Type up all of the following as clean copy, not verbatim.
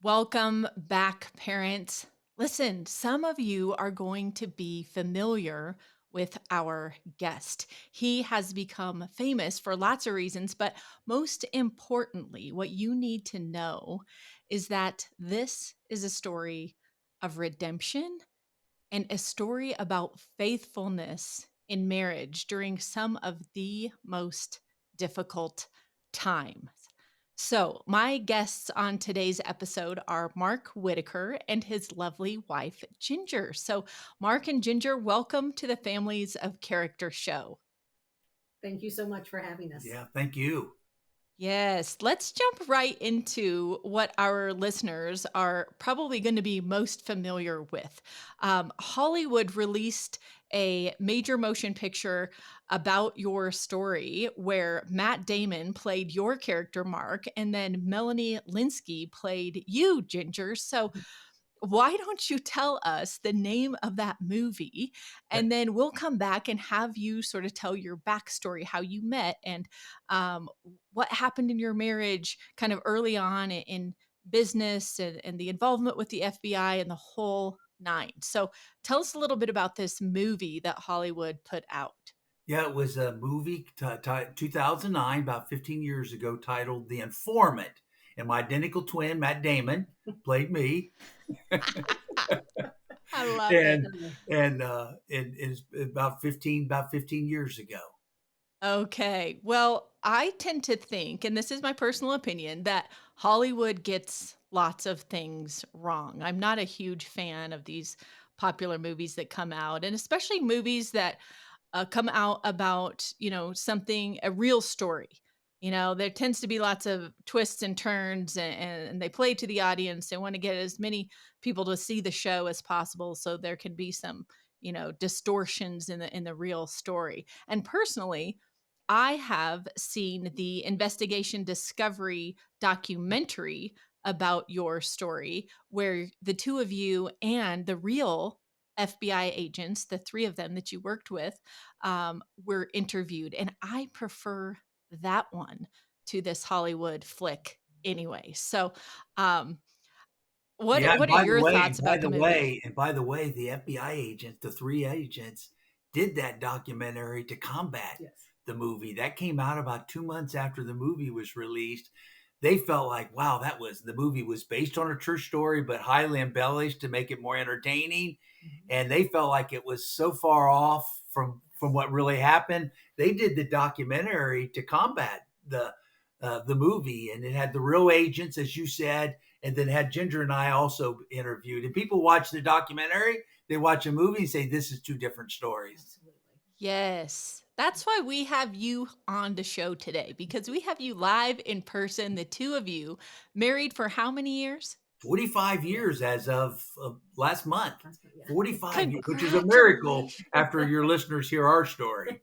Welcome back, parents. Listen, some of you are going to be familiar with our guest. He has become famous for lots of reasons, but most importantly, what you need to know is that this is a story of redemption and a story about faithfulness in marriage during some of the most difficult times. So, my guests on today's episode are Mark Whitacre and his lovely wife, Ginger. So, Mark and Ginger, welcome to the Families of Character show. Thank you so much for having us. Yeah, thank you. Yes, let's jump right into what our listeners are probably going to be most familiar with. Hollywood released a major motion picture about your story where Matt Damon played your character, Mark, and then Melanie Linsky played you, Ginger. So, why don't you tell us the name of that movie? And then we'll come back and have you sort of tell your backstory, how you met, and um, what happened in your marriage kind of early on in business and the involvement with the FBI and the whole nine. So tell us a little bit about this movie that Hollywood put out. Yeah, it was a movie, 2009, about 15 years ago, titled The Informant. And my identical twin, Matt Damon, played me. I love it. and it is about 15 years ago. Okay. Well, I tend to think, and this is my personal opinion, that Hollywood gets lots of things wrong. I'm not a huge fan of these popular movies that come out, and especially movies that come out about, something, a real story. There tends to be lots of twists and turns, and they play to the audience. They want to get as many people to see the show as possible, so there can be some, distortions in the real story. And personally, I have seen the investigation discovery documentary about your story, where the two of you and the real FBI agents, the three of them that you worked with, were interviewed. And I prefer that one to this Hollywood flick anyway. So, um, Yeah, and what are your thoughts about the movie? by the way, the FBI agents, the three agents, did that documentary to combat Yes. the movie. That came out about 2 months after the movie was released. They felt like, wow, the movie was based on a true story, but highly embellished to make it more entertaining. Mhm. And they felt like it was so far off from what really happened. They did the documentary to combat the movie, and it had the real agents, as you said, and then had Ginger and I also interviewed. And people watch the documentary, they watch a movie and say, this is two different stories. Absolutely. Yes. That's why we have you on the show today, because we have you live in person, the two of you, married for how many years? 45 years Yes. as of last month. Yeah. 45 years, which is a miracle Congratulations. after your listeners hear our story.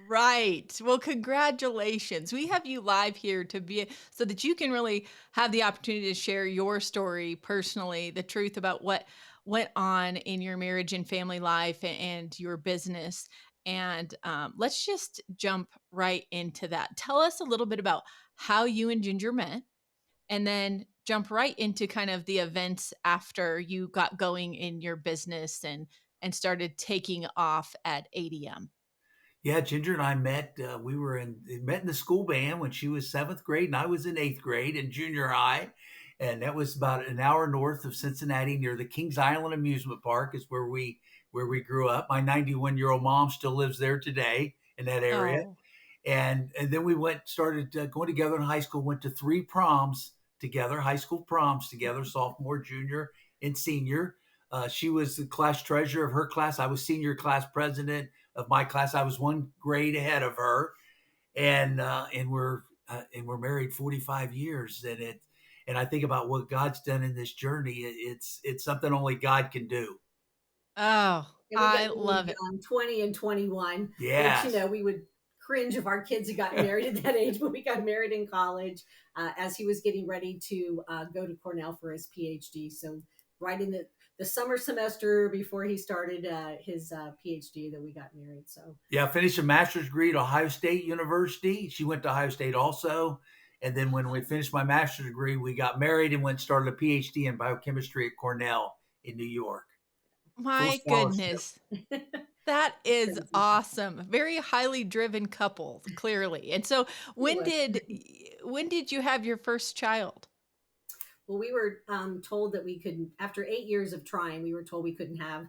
Right. Well, congratulations. We have you live here to be so that you can really have the opportunity to share your story personally, the truth about what went on in your marriage and family life and your business. And let's just jump right into that. Tell us a little bit about how you and Ginger met, and then jump right into kind of the events after you got going in your business and started taking off at ADM. Yeah, Ginger and I met. Met in the school band when she was seventh grade and I was in eighth grade in junior high, and that was about an hour north of Cincinnati, near the Kings Island Amusement Park, is where we grew up. My 91-year-old mom still lives there today in that area, Oh, and then we started going together in high school. Went to three proms together, high school proms together, sophomore, junior, and senior. She was the class treasurer of her class. I was senior class president of my class. I was one grade ahead of her, and we're married 45 years, and I think about what God's done in this journey. It's something only God can do. oh, And we got I married love it. 20 and 21, which, Yes. we would cringe if our kids had gotten married at that age, but we got married in college as he was getting ready to go to Cornell for his PhD. So right in the summer semester before he started his PhD that we got married. So Yeah, finished a master's degree at Ohio State University. She went to Ohio State also, And then when we finished my master's degree, we got married and went and started a PhD in biochemistry at Cornell in New York. Full My scholarship. goodness. That is Crazy. awesome. Very highly driven couple, clearly. And so He was. when did you have your first child? Well, we were told that we couldn't, after 8 years of trying, we were told we couldn't have,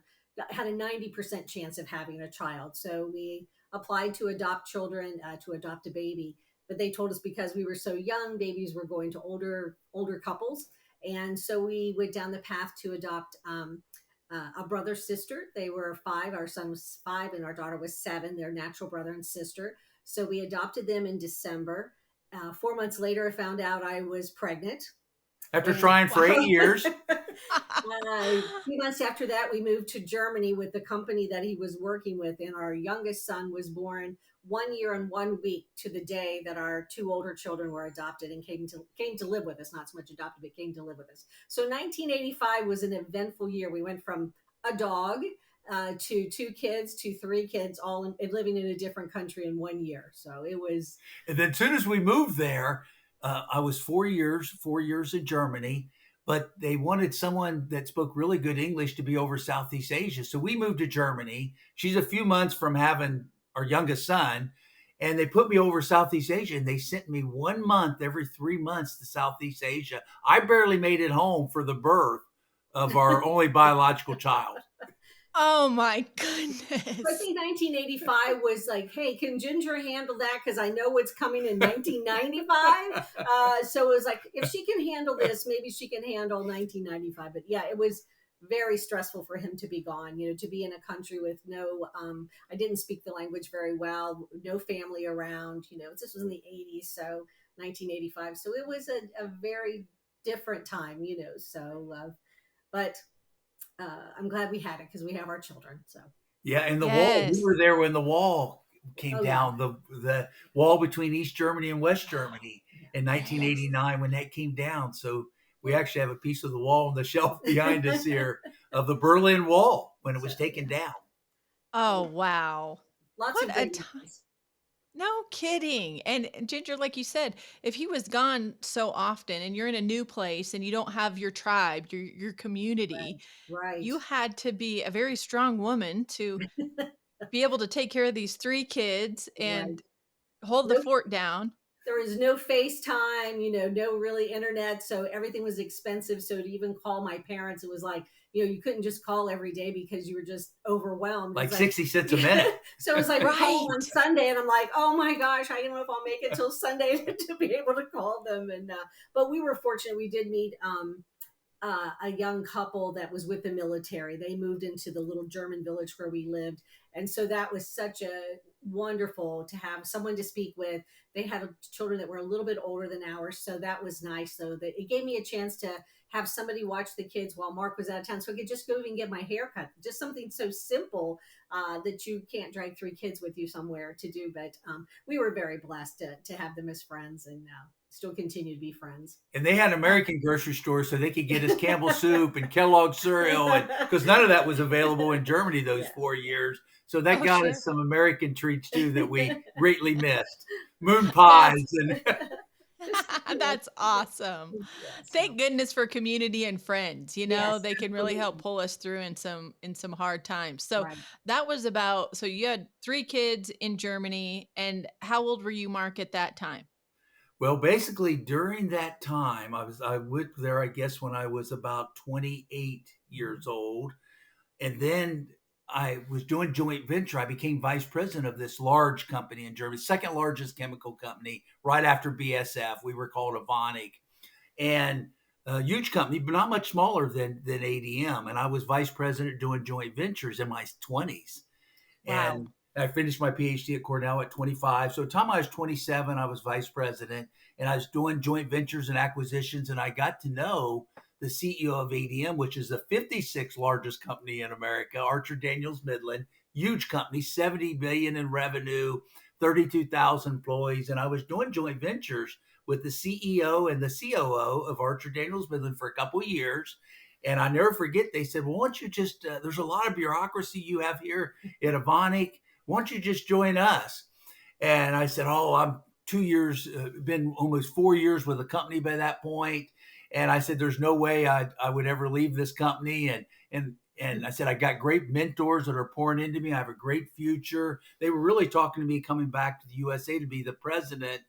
had a 90% chance of having a child. So we applied to adopt children, to adopt a baby. But they told us because we were so young, babies were going to older couples. And so we went down the path to adopt a brother sister. They were 5. Our son was 5 and our daughter was 7. They're natural brother and sister. So we adopted them in December. 4 months later, I found out I was pregnant. After And trying for 8 years. a few months after that, we moved to Germany with the company that he was working with, and our youngest son was born 1 year and 1 week to the day that our 2 older children were adopted and came to live with us. Not so much adopted, but came to live with us. So 1985 was an eventful year. We went from a dog to 2 kids to 3 kids, all living in a different country in 1 year. So it was. And then as soon as we moved there, I was 4 years in Germany, but they wanted someone that spoke really good English to be over Southeast Asia. So we moved to Germany. She's a few months from having our youngest son, and they put me over Southeast Asia, and they sent me 1 month every 3 months to Southeast Asia. I barely made it home for the birth of our only biological child. Oh my I goodness. think 1985 was like, hey, can Ginger handle that? Because I know what's coming in 1995. So it was like, if she can handle this, maybe she can handle 1995. But yeah, it was very stressful for him to be gone, to be in a country with no, I didn't speak the language very well, no family around, this was in the 80s. So 1985. So it was a very different time, but I'm glad we had it because we have our children. So. Yeah, and the wall. We Yes. were there when the wall came Oh yeah. down. The wall between East Germany and West Germany in Yes. 1989 when that came down. So we actually have a piece of the wall on the shelf behind us here of the Berlin Wall when it So was taken yeah, down. Oh, wow. lots What of a great time. memories. No kidding. And Ginger, like you said, if he was gone so often and you're in a new place and you don't have your tribe, your community, Right. Right. you had to be a very strong woman to be able to take care of these 3 kids Right. and hold the No, fort down. there was no FaceTime, no really internet. So everything was expensive. So to even call my parents, it was like, you couldn't just call every day because you were just overwhelmed. It was Like like, 60 cents a yeah. minute. So it was like we call them on Right. Sunday, and I'm like, oh my gosh, I don't know if I'll make it till Sunday to be able to call them. And but we were fortunate. We did meet a young couple that was with the military. They moved into the little German village where we lived. And so that was such a wonderful to have someone to speak with. They had children that were a little bit older than ours. So that was nice. So that it gave me a chance to have somebody watch the kids while Mark was out of town. So I could just go and get my hair cut. Just something so simple that you can't drag 3 kids with you somewhere to do. But we were very blessed to have them as friends and still continue to be friends. And they had American grocery stores so they could get us Campbell soup and Kellogg cereal, and because none of that was available in Germany those Yeah. 4 years. So that Oh, got sure. us some American treats too that we greatly missed. Moon That's pies and Just, that's awesome. yeah, so Thank goodness for community and friends, yes, they can really help absolutely. pull us through in some hard times. So Right. that was about so you had 3 kids in Germany, and how old were you, Mark, at that time? well, basically during that time, I went there, I guess, when I was about 28 years old, and then I was doing joint venture. I became vice president of this large company in Germany, second largest chemical company, right after BSF. We were called Evonik, and a huge company, but not much smaller than ADM. And I was vice president doing joint ventures in my 20s. Wow. And I finished my PhD at Cornell at 25. So, by the time I was 27, I was vice president, and I was doing joint ventures and acquisitions. And I got to know the CEO of ADM, which is the 56th largest company in America, Archer Daniels Midland, huge company, 70 billion in revenue, 32,000 employees. And I was doing joint ventures with the CEO and the COO of Archer Daniels Midland for a couple of years. And I never forget, they said, well, why don't you just, there's a lot of bureaucracy you have here at Evonik. Why don't you just join us? And I said, oh, 2 years, been almost 4 years with the company by that point. And I said, there's no way I would ever leave this company. And I said, I got great mentors that are pouring into me. I have a great future. They were really talking to me coming back to the USA to be the president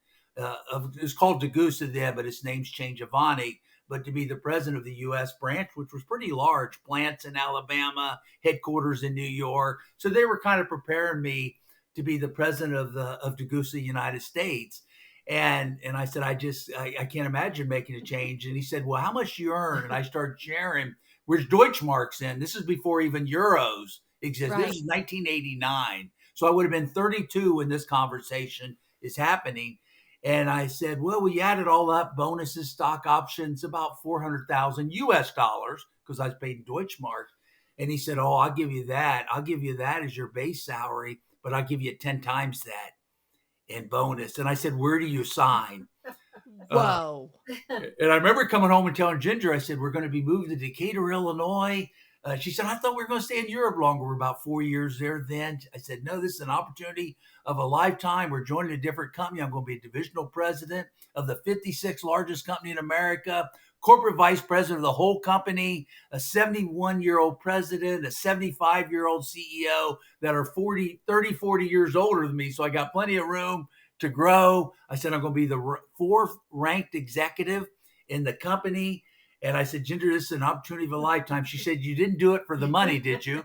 it's called Degusa then, but its name's changed, Avani, but to be the president of the U.S. branch, which was pretty large, plants in Alabama, headquarters in New York. So they were kind of preparing me to be the president of Degusa, United States. And I said, I can't imagine making a change. And he said, well, how much do you earn? And I started sharing, where's Deutschmarks in? This is before even euros exist. This Right. is 1989. So I would have been 32 when this conversation is happening. And I said, well, we added all up, bonuses, stock options, about 400,000 US dollars, because I was paid in Deutschmark. And he said, oh, I'll give you that. I'll give you that as your base salary, but I'll give you 10 times that in bonus. And I said, where do you sign? Uh, Whoa. and I remember coming home and telling Ginger, I said, we're going to be moved to Decatur, Illinois. She said, I thought we were going to stay in Europe longer. We're about 4 years there then. I said, no, this is an opportunity of a lifetime. We're joining a different company. I'm going to be a divisional president of the 56th largest company in America, corporate vice president of the whole company, a 71-year-old president, a 75-year-old CEO that are 40 years older than me. So I got plenty of room to grow. I said, I'm going to be the fourth ranked executive in the company. And I said, Ginger, this is an opportunity of a lifetime. She said, you didn't do it for the money, did you?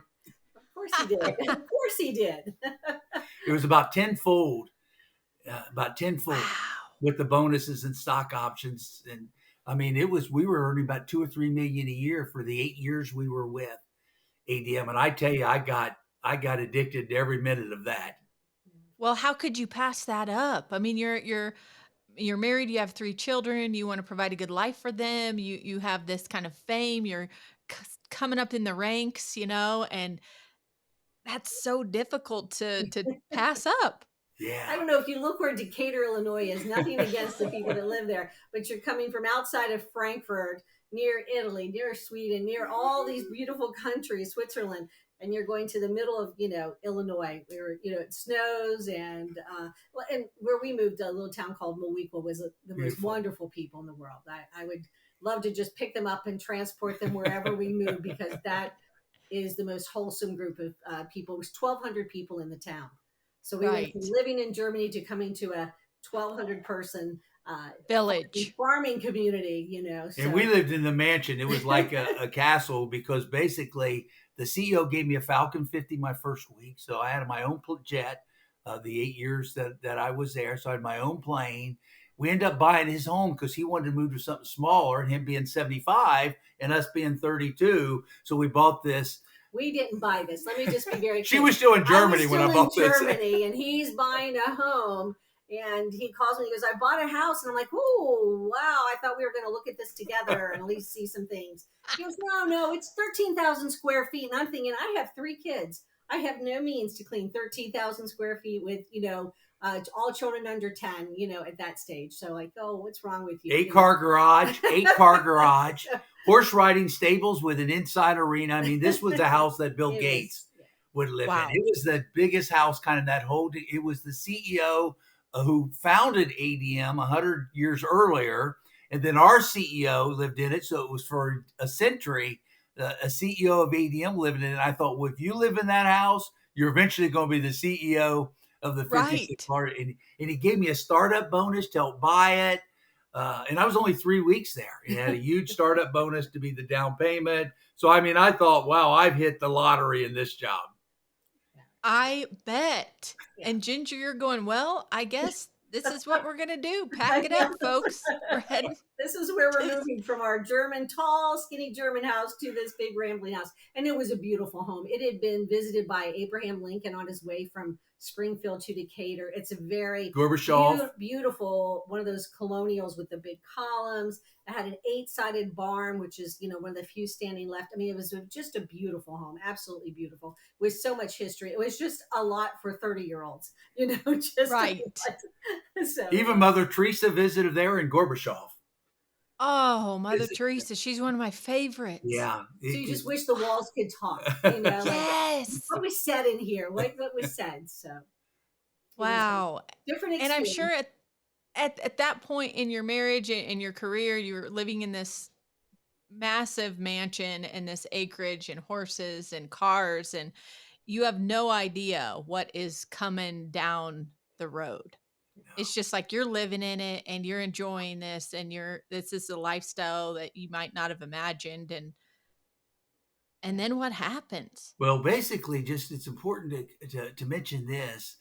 Of course he did. Of course he did. It was about tenfold, with the bonuses and stock options. And I mean, we were earning about 2 or 3 million a year for the 8 years we were with ADM. And I tell you, I got addicted to every minute of that. Well, how could you pass that up? I mean, you're married, you have 3 children, you wanna provide a good life for them, you have this kind of fame, you're coming up in the ranks, and that's so difficult to pass up. I Yeah. don't know if you look where Decatur, Illinois is, nothing against the people that live there, but you're coming from outside of Frankfurt, near Italy, near Sweden, near all these beautiful countries, Switzerland, and you're going to the middle of, Illinois, where, it snows and where we moved, a little town called Mowequa was the most Beautiful. wonderful people in the world. I would love to just pick them up and transport them wherever we move because that is the most wholesome group of people. It was 1,200 people in the town. So we went from Right. living in Germany to coming to a 1,200 person Village. farming community, And So we lived in the mansion. It was like a castle because basically the CEO gave me a Falcon 50 my first week. So I had my own jet the 8 years that I was there. So I had my own plane. We ended up buying his home because he wanted to move to something smaller and him being 75 and us being 32. So we bought this. we didn't buy this. Let me just be very She clear. was still in I was Germany when still I in bought this. Germany and he's buying a home. And he calls me, he goes, I bought a house. And I'm like, oh, wow. I thought we were going to look at this together and at least see some things. He goes, no, it's 13,000 square feet. And I'm thinking, I have 3 kids. I have no means to clean 13,000 square feet with, all children under 10, at that stage. So like, oh, what's wrong with you? 8-car garage, 8-car garage, horse riding stables with an inside arena. I mean, this was a house that Bill Gates would live in. Wow. It was the biggest house kind of that whole, it was the CEO who founded ADM 100 years earlier. And then our CEO lived in it. So it was for a century, a CEO of ADM living in it. I thought, well, if you live in that house, you're eventually going to be the CEO of the 56 Right. part. And he gave me a startup bonus to help buy it. And I was only 3 weeks there. He had a huge startup bonus to be the down payment. So, I mean, I thought, wow, I've hit the lottery in this job. I bet. Yeah. And Ginger, you're going, well, I guess this is what we're gonna do. Pack I it know. up, folks. We're heading This is where we're to moving from our tall, skinny German house to this big rambling house. And it was a beautiful home. It had been visited by Abraham Lincoln on his way from Springfield to Decatur. It's a very Gorbachev. beautiful, one of those colonials with the big columns. It had an 8-sided barn, which is, one of the few standing left. I mean, it was just a beautiful home, absolutely beautiful, with so much history. It was just a lot for 30-year-olds, just right. so Even Mother Teresa visited there in Gorbachev. Oh, Mother Teresa, she's one of my favorites. Yeah. So you just wish the walls could talk, like Yes. what was said in here, what was said. So it was a Wow. different And I'm sure experience. at that point in your marriage and in your career, you're living in this massive mansion and this acreage and horses and cars, and you have no idea what is coming down the road. It's just like you're living in it and you're enjoying this, and this is a lifestyle that you might not have imagined, and then what happens? Well, basically, just it's important to mention this.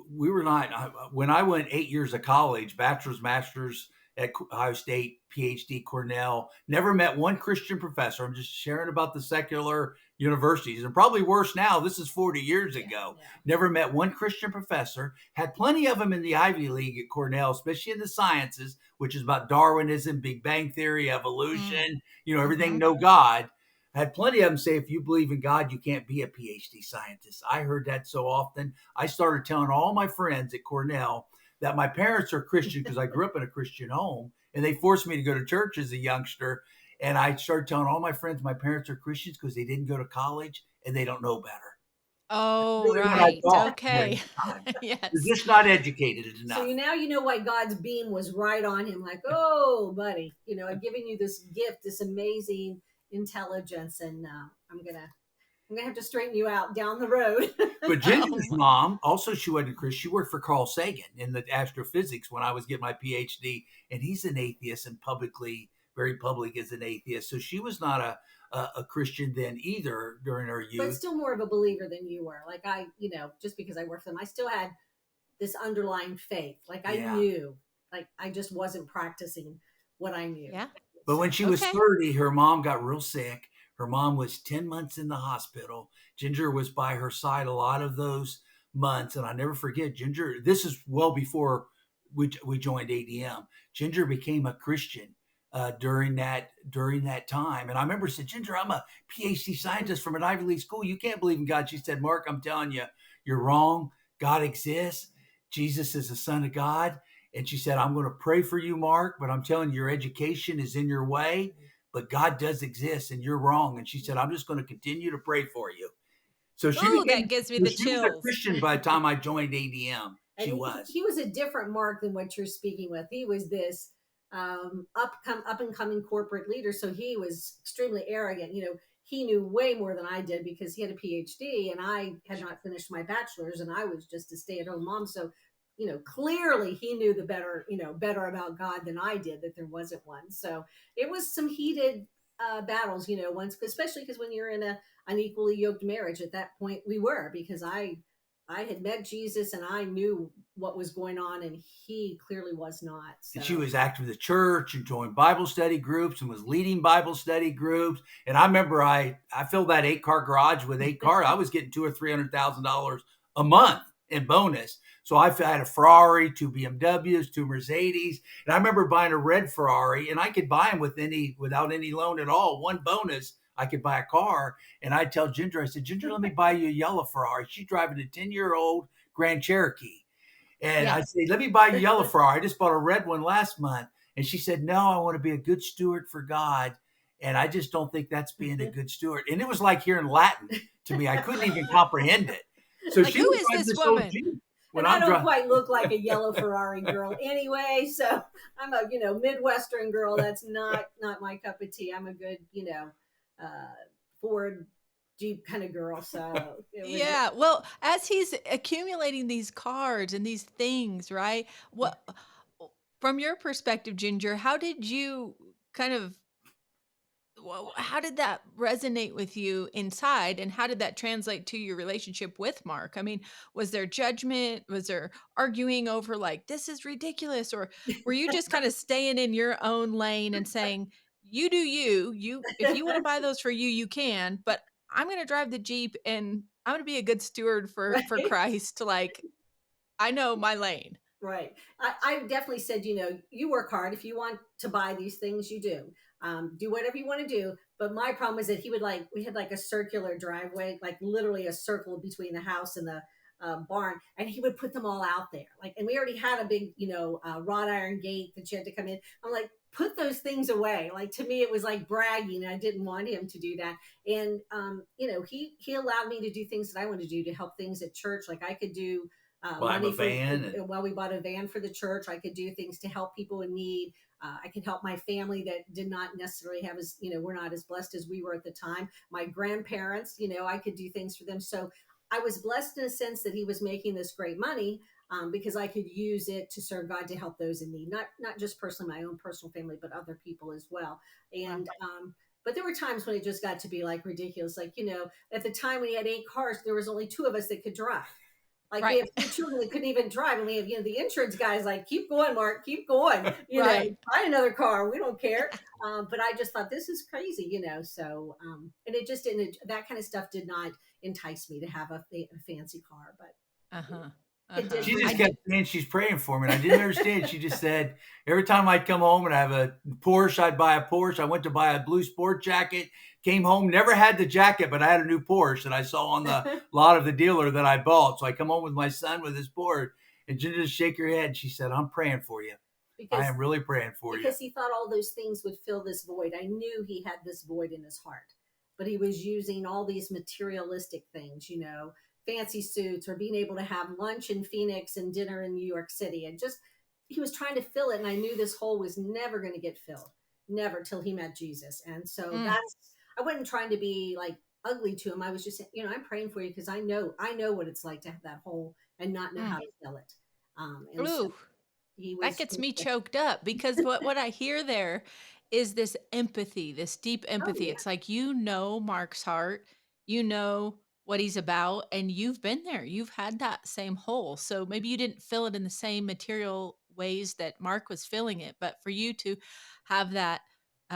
We were not when I went 8 years of college, bachelor's, master's at Ohio State, PhD, Cornell. Never met one Christian professor. I'm just sharing about the secular universities, and probably worse now. This is 40 years Yeah, ago. yeah. Never met one Christian professor. Had plenty of them in the Ivy League at Cornell, especially in the sciences, which is about Darwinism, Big Bang theory, Mm, evolution. Everything. mhm. No God. I had plenty of them say, if you believe in God, you can't be a PhD scientist. I heard that so often. I started telling all my friends at Cornell that my parents are Christian because I grew up in a Christian home and they forced me to go to church as a youngster. And I started telling all my friends my parents are Christians because they didn't go to college and they don't know better. Oh, Really what I right. thought during Okay. the time. They're Yes. just not educated So enough. you know why God's beam was right on him, like, oh, buddy, I've given you this gift, this amazing intelligence, and I'm gonna have to straighten you out down the road. But Oh Ginger's my. mom also she wasn't a Christian. She worked for Carl Sagan in the astrophysics when I was getting my PhD, and he's an atheist and publicly very public as an atheist. So she was not a Christian then either during her But youth. still more of a believer than you were. Like just because I worked for them, I still had this underlying faith. Like I Yeah. knew, like I just wasn't practicing what I knew. Yeah. But So when she was Okay. 30, her mom got real sick. Her mom was 10 months in the hospital. Ginger was by her side a lot of those months. And I never forget, Ginger, this is well before we joined ADM. Ginger became a Christian during that time. And I remember said, Ginger, I'm a PhD scientist from an Ivy League school. You can't believe in God. She said, Mark, I'm telling you, you're wrong. God exists. Jesus is the Son of God. And she said, I'm going to pray for you, Mark, but I'm telling you, your education is in your way, but God does exist and you're wrong. And she said, I'm just going to continue to pray for you. So she Oh, became, that gives me so the she was a chills. Christian by the time I joined ADM. and She he, was. he was a different Mark than what you're speaking with. He was this up and coming corporate leader, so he was extremely arrogant. He knew way more than I did because he had a PhD and I had not finished my bachelor's, and I was just a stay at home mom. So, clearly he knew the better about God than I did, that there wasn't one. So it was some heated battles, once, especially because when you're in a unequally yoked marriage, at that point we were, because I had met Jesus and I knew what was going on, and he clearly was not. And she So was active in the church and joined Bible study groups and was leading Bible study groups. And I remember I filled that 8-car garage with 8 cars. I was getting $200,000 or $300,000 a month in bonus. So I had a Ferrari, 2 BMWs, 2 Mercedes, and I remember buying a red Ferrari, and I could buy them without any loan at all. One bonus, I could buy a car, and I'd tell Ginger, I said, Ginger, let me buy you a yellow Ferrari. She's driving a 10-year-old Grand Cherokee. And I Yeah. said, let me buy you a yellow Ferrari. I just bought a red one last month. And she said, no, I want to be a good steward for God. And I just don't think that's being a good steward. And it was like hearing Latin to me. I couldn't even comprehend it. So Like, she who was is driving this this old woman? Jeep when and I I'm don't driving. quite look like a yellow Ferrari girl anyway. So I'm a Midwestern girl. That's not my cup of tea. I'm a good uh, Ford Jeep kind of girl. So it was. Yeah. Well, as he's accumulating these cards and these things, right? What from your perspective, Ginger, how did you kind of how did that resonate with you inside, and how did that translate to your relationship with Mark? I mean, was there judgment? Was there arguing over like this is ridiculous, or were you just kind of staying in your own lane and saying, "You do you. You if you want to buy those for you, you can, but I'm going to drive the Jeep and I'm going to be a good steward for Right. Christ, like I know my lane." Right. I definitely said, you work hard. If you want to buy these things, you do. Do whatever you want to do. But my problem was that we had like a circular driveway, like literally a circle between the house and the barn, and he would put them all out there. Like, and we already had a big, wrought iron gate that you had to come in. I'm like, put those things away. Like, to me, it was like bragging. I didn't want him to do that. And, he allowed me to do things that I wanted to do to help things at church. Like I could do Well, I have a money for, van and well, we bought a van for the church. I could do things to help people in need. I could help my family that did not necessarily have as, we're not as blessed as we were at the time. My grandparents, I could do things for them. So I was blessed in a sense that he was making this great money, because I could use it to serve God, to help those in need, not just personally my own personal family, but other people as well. Wow. And but there were times when it just got to be like ridiculous. Like, at the time when he had 8 cars, there was only 2 of us that could drive. Like, we Right. have 3 children that couldn't even drive, and we have, the insurance guy's like, "Keep going, Mark, keep going. Right. Buy another car. We don't care." But I just thought, this is crazy, So, and it just didn't. That kind of stuff did not entice me to have a fancy car, but Uh-huh. it did Uh-huh. she for just I kept did. saying she's praying for me. And I didn't understand. She just said every time I'd come home and I have a Porsche, I'd buy a Porsche. I went to buy a blue sport jacket, came home, never had the jacket, but I had a new Porsche that I saw on the lot of the dealer that I bought. So I come home with my son with his Porsche, and Ginger just shake her head. She said, "I'm praying for you. I because am really praying for you." he thought all those things would fill this void. I knew he had this void in his heart, but he was using all these materialistic things, fancy suits, or being able to have lunch in Phoenix and dinner in New York City. And just, he was trying to fill it. And I knew this hole was never going to get filled, never, till he met Jesus. And so Mm, I wasn't trying to be like ugly to him. I was just saying, I'm praying for you, because I know what it's like to have that hole and not know how mm. to fill it. And so Ooh. he That was, gets me choked up because what I hear there is this empathy, this deep oh empathy. yeah. It's like you know Mark's heart, you know what he's about, and you've been there. You've had that same hole. So maybe you didn't fill it in the same material ways that Mark was filling it, but for you to have that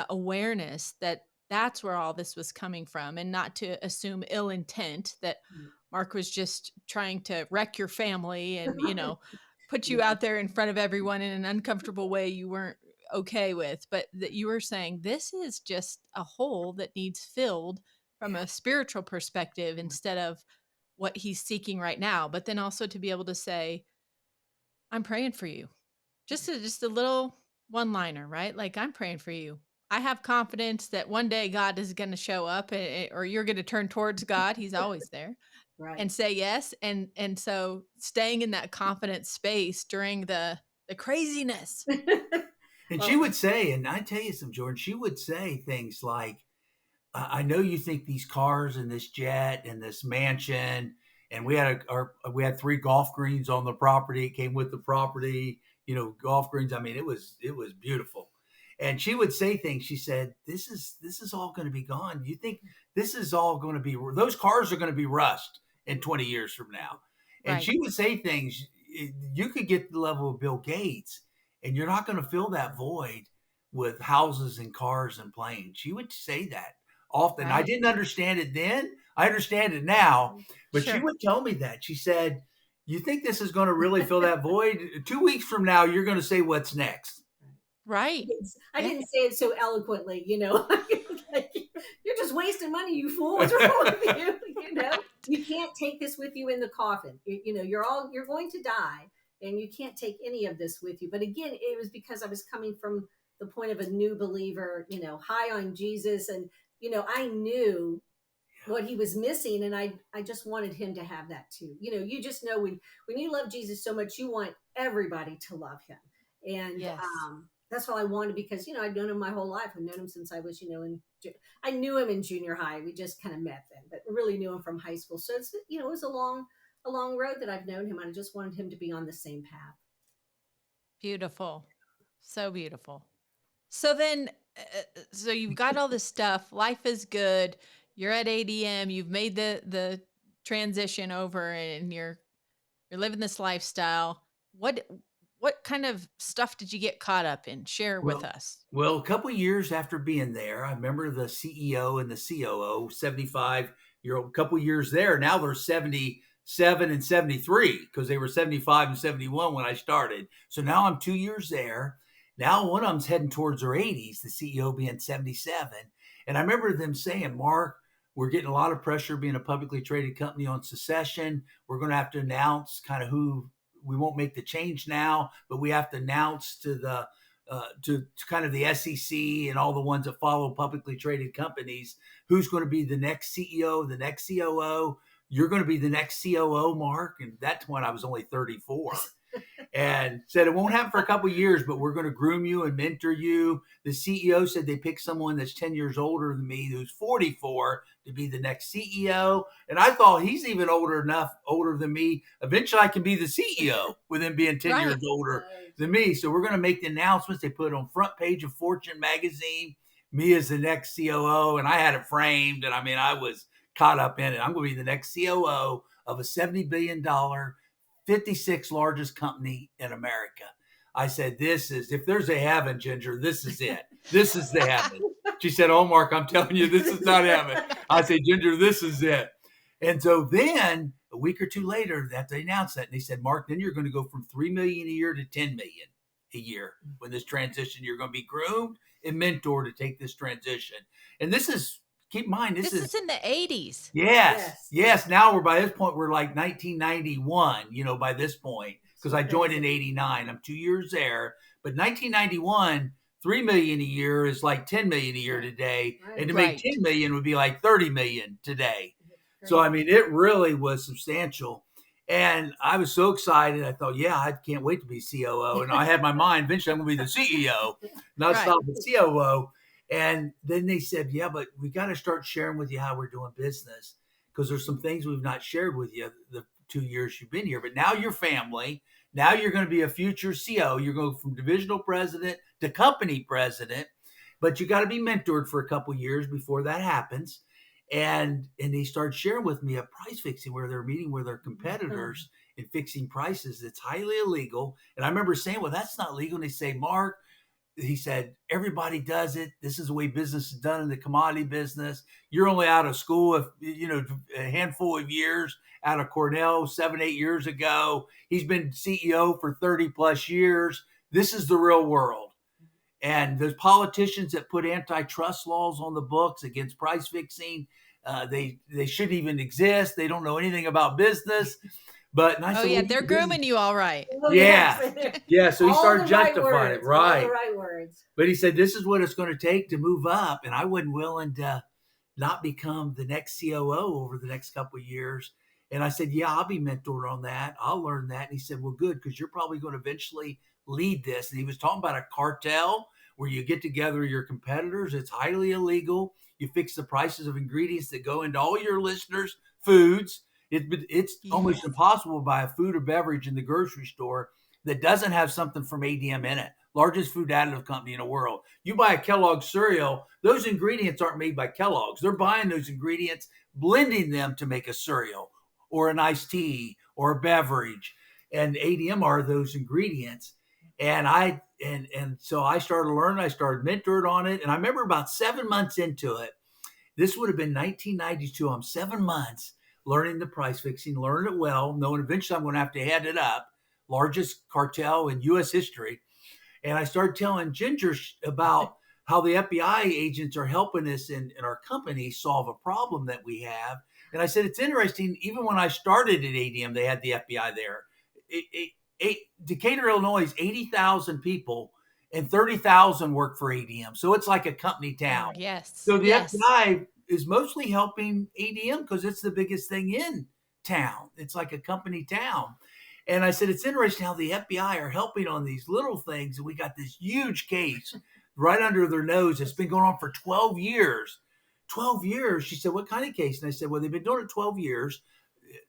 awareness that that's where all this was coming from, and not to assume ill intent that Mark was just trying to wreck your family and put you Yeah. out there in front of everyone in an uncomfortable way you weren't okay with, but that you were saying this is just a hole that needs filled from a spiritual perspective instead of what he's seeking right now. But then also to be able to say, I'm praying for you. Just a little one liner, right? Like I'm praying for you. I have confidence that one day God is going to show up, or you're going to turn towards God. He's always there Right. and say yes. And so staying in that confident space during the craziness. And she Well, would say, and I tell you some, Jordan, she would say things like, I know you think these cars and this jet and this mansion, and we had 3 golf greens on the property. It came with the property, golf greens. I mean, it was beautiful. And she would say things. She said, "This is all going to be gone. You think this is all going to be? Those cars are going to be rust in 20 years from now." And Right. she would say things. You could get the level of Bill Gates, and you're not going to fill that void with houses and cars and planes. She would say that often. I Right. didn't understand it then. I understand it now. But she Sure. would tell me that. She said, "You think this is going to really fill that void? 2 weeks from now, you're going to say what's next." Right. I Yeah. didn't say it so eloquently, like, you're just wasting money, you fool. What's wrong with you? You can't take this with you in the coffin. You're going to die, and you can't take any of this with you. But again, it was because I was coming from the point of a new believer, high on Jesus, and I knew what he was missing, and I just wanted him to have that too. You just know, when you love Jesus so much, you want everybody to love him. And Yes. that's all I wanted, because I've known him my whole life. I've known him since I was, I knew him in junior high. We just kind of met then, but really knew him from high school. So it's, it was a long road that I've known him, and I just wanted him to be on the same path. Beautiful. So beautiful. So then, so you've got all this stuff. Life is good. You're at ADM. You've made the transition over, and you're living this lifestyle. What kind of stuff did you get caught up in? Share with Well, us. well, a couple of years after being there, I remember the CEO and the COO, 75-year-old, a couple of years there. Now they're 77 and 73, because they were 75 and 71 when I started. So now I'm 2 years there. Now one of them's heading towards their 80s, the CEO being 77. And I remember them saying, "Mark, we're getting a lot of pressure being a publicly traded company on succession. We're going to have to announce kind of who, we won't make the change now, but we have to announce to the to kind of the SEC and all the ones that follow publicly traded companies, who's going to be the next CEO, the next COO, you're going to be the next COO, Mark. And that's when I was only 34. And said it won't happen for a couple of years, but we're going to groom you and mentor you. The CEO said they picked someone that's 10 years older than me, who's 44, to be the next CEO. And I thought he's even older than me. Eventually I can be the CEO with him being 10 Right. years older than me. So we're going to make the announcements. They put it on front page of Fortune magazine, me as the next COO. And I had it framed. And I mean, I was caught up in it. I'm going to be the next COO of a $70 billion 56th largest company in America. I said, this is, if there's a heaven, Ginger, this is it. This is the heaven. She said, oh, Mark, I'm telling you, this is not heaven. I said, Ginger, this is it. And so then a week or two later, that they announced that, and they said, Mark, then you're going to go from 3 million a year to 10 million a year. When this transition, you're going to be groomed and mentored to take this transition. And this is, keep in mind, This is in the 80s. Yes. Now by this point, we're like 1991, by this point, because I joined in 89. I'm 2 years there. But 1991, 3 million a year is like 10 million a year today. And to make 10 million would be like 30 million today. So, I mean, it really was substantial. And I was so excited. I thought, I can't wait to be COO. And I had my mind, eventually I'm going to be the CEO, not stop at COO. And then they said, but we got to start sharing with you how we're doing business, because there's some things we've not shared with you the 2 years you've been here. But now you're family. Now you're going to be a future CEO. You're going from divisional president to company president, but you got to be mentored for a couple of years before that happens. And they started sharing with me a price fixing where they're meeting with their competitors and fixing prices that's highly illegal. And I remember saying, well, that's not legal. And they say, Mark, he said, everybody does it. This is the way business is done in the commodity business. You're only out of school, a handful of years out of Cornell 7-8 years ago. He's been CEO for 30 plus years. This is the real world. And those politicians that put antitrust laws on the books against price fixing, they shouldn't even exist. They don't know anything about business. But and I said, they're grooming you all right. So he started justifying it, right? All the right words. But he said, this is what it's going to take to move up. And I wasn't willing to not become the next COO over the next couple of years. And I said, I'll be mentored on that. I'll learn that. And he said, well, good, because you're probably going to eventually lead this. And he was talking about a cartel where you get together your competitors. It's highly illegal. You fix the prices of ingredients that go into all your listeners' foods. It's almost impossible to buy a food or beverage in the grocery store that doesn't have something from ADM in it. Largest food additive company in the world. You buy a Kellogg's cereal, those ingredients aren't made by Kellogg's. They're buying those ingredients, blending them to make a cereal or an iced tea or a beverage. And ADM are those ingredients. And so I started learning, I started mentored on it. And I remember about 7 months into it, this would have been 1992. I'm 7 months learning the price fixing, learning it well, knowing eventually I'm going to have to head it up, largest cartel in U.S. history. And I started telling Ginger about how the FBI agents are helping us in our company solve a problem that we have. And I said, it's interesting, even when I started at ADM, they had the FBI there. Decatur, Illinois is 80,000 people and 30,000 work for ADM. So it's like a company town. So the FBI is mostly helping ADM because it's the biggest thing in town. It's like a company town. And I said, it's interesting how the FBI are helping on these little things. And we got this huge case right under their nose. It's been going on for 12 years. 12 years. She said, what kind of case? And I said, well, they've been doing it 12 years.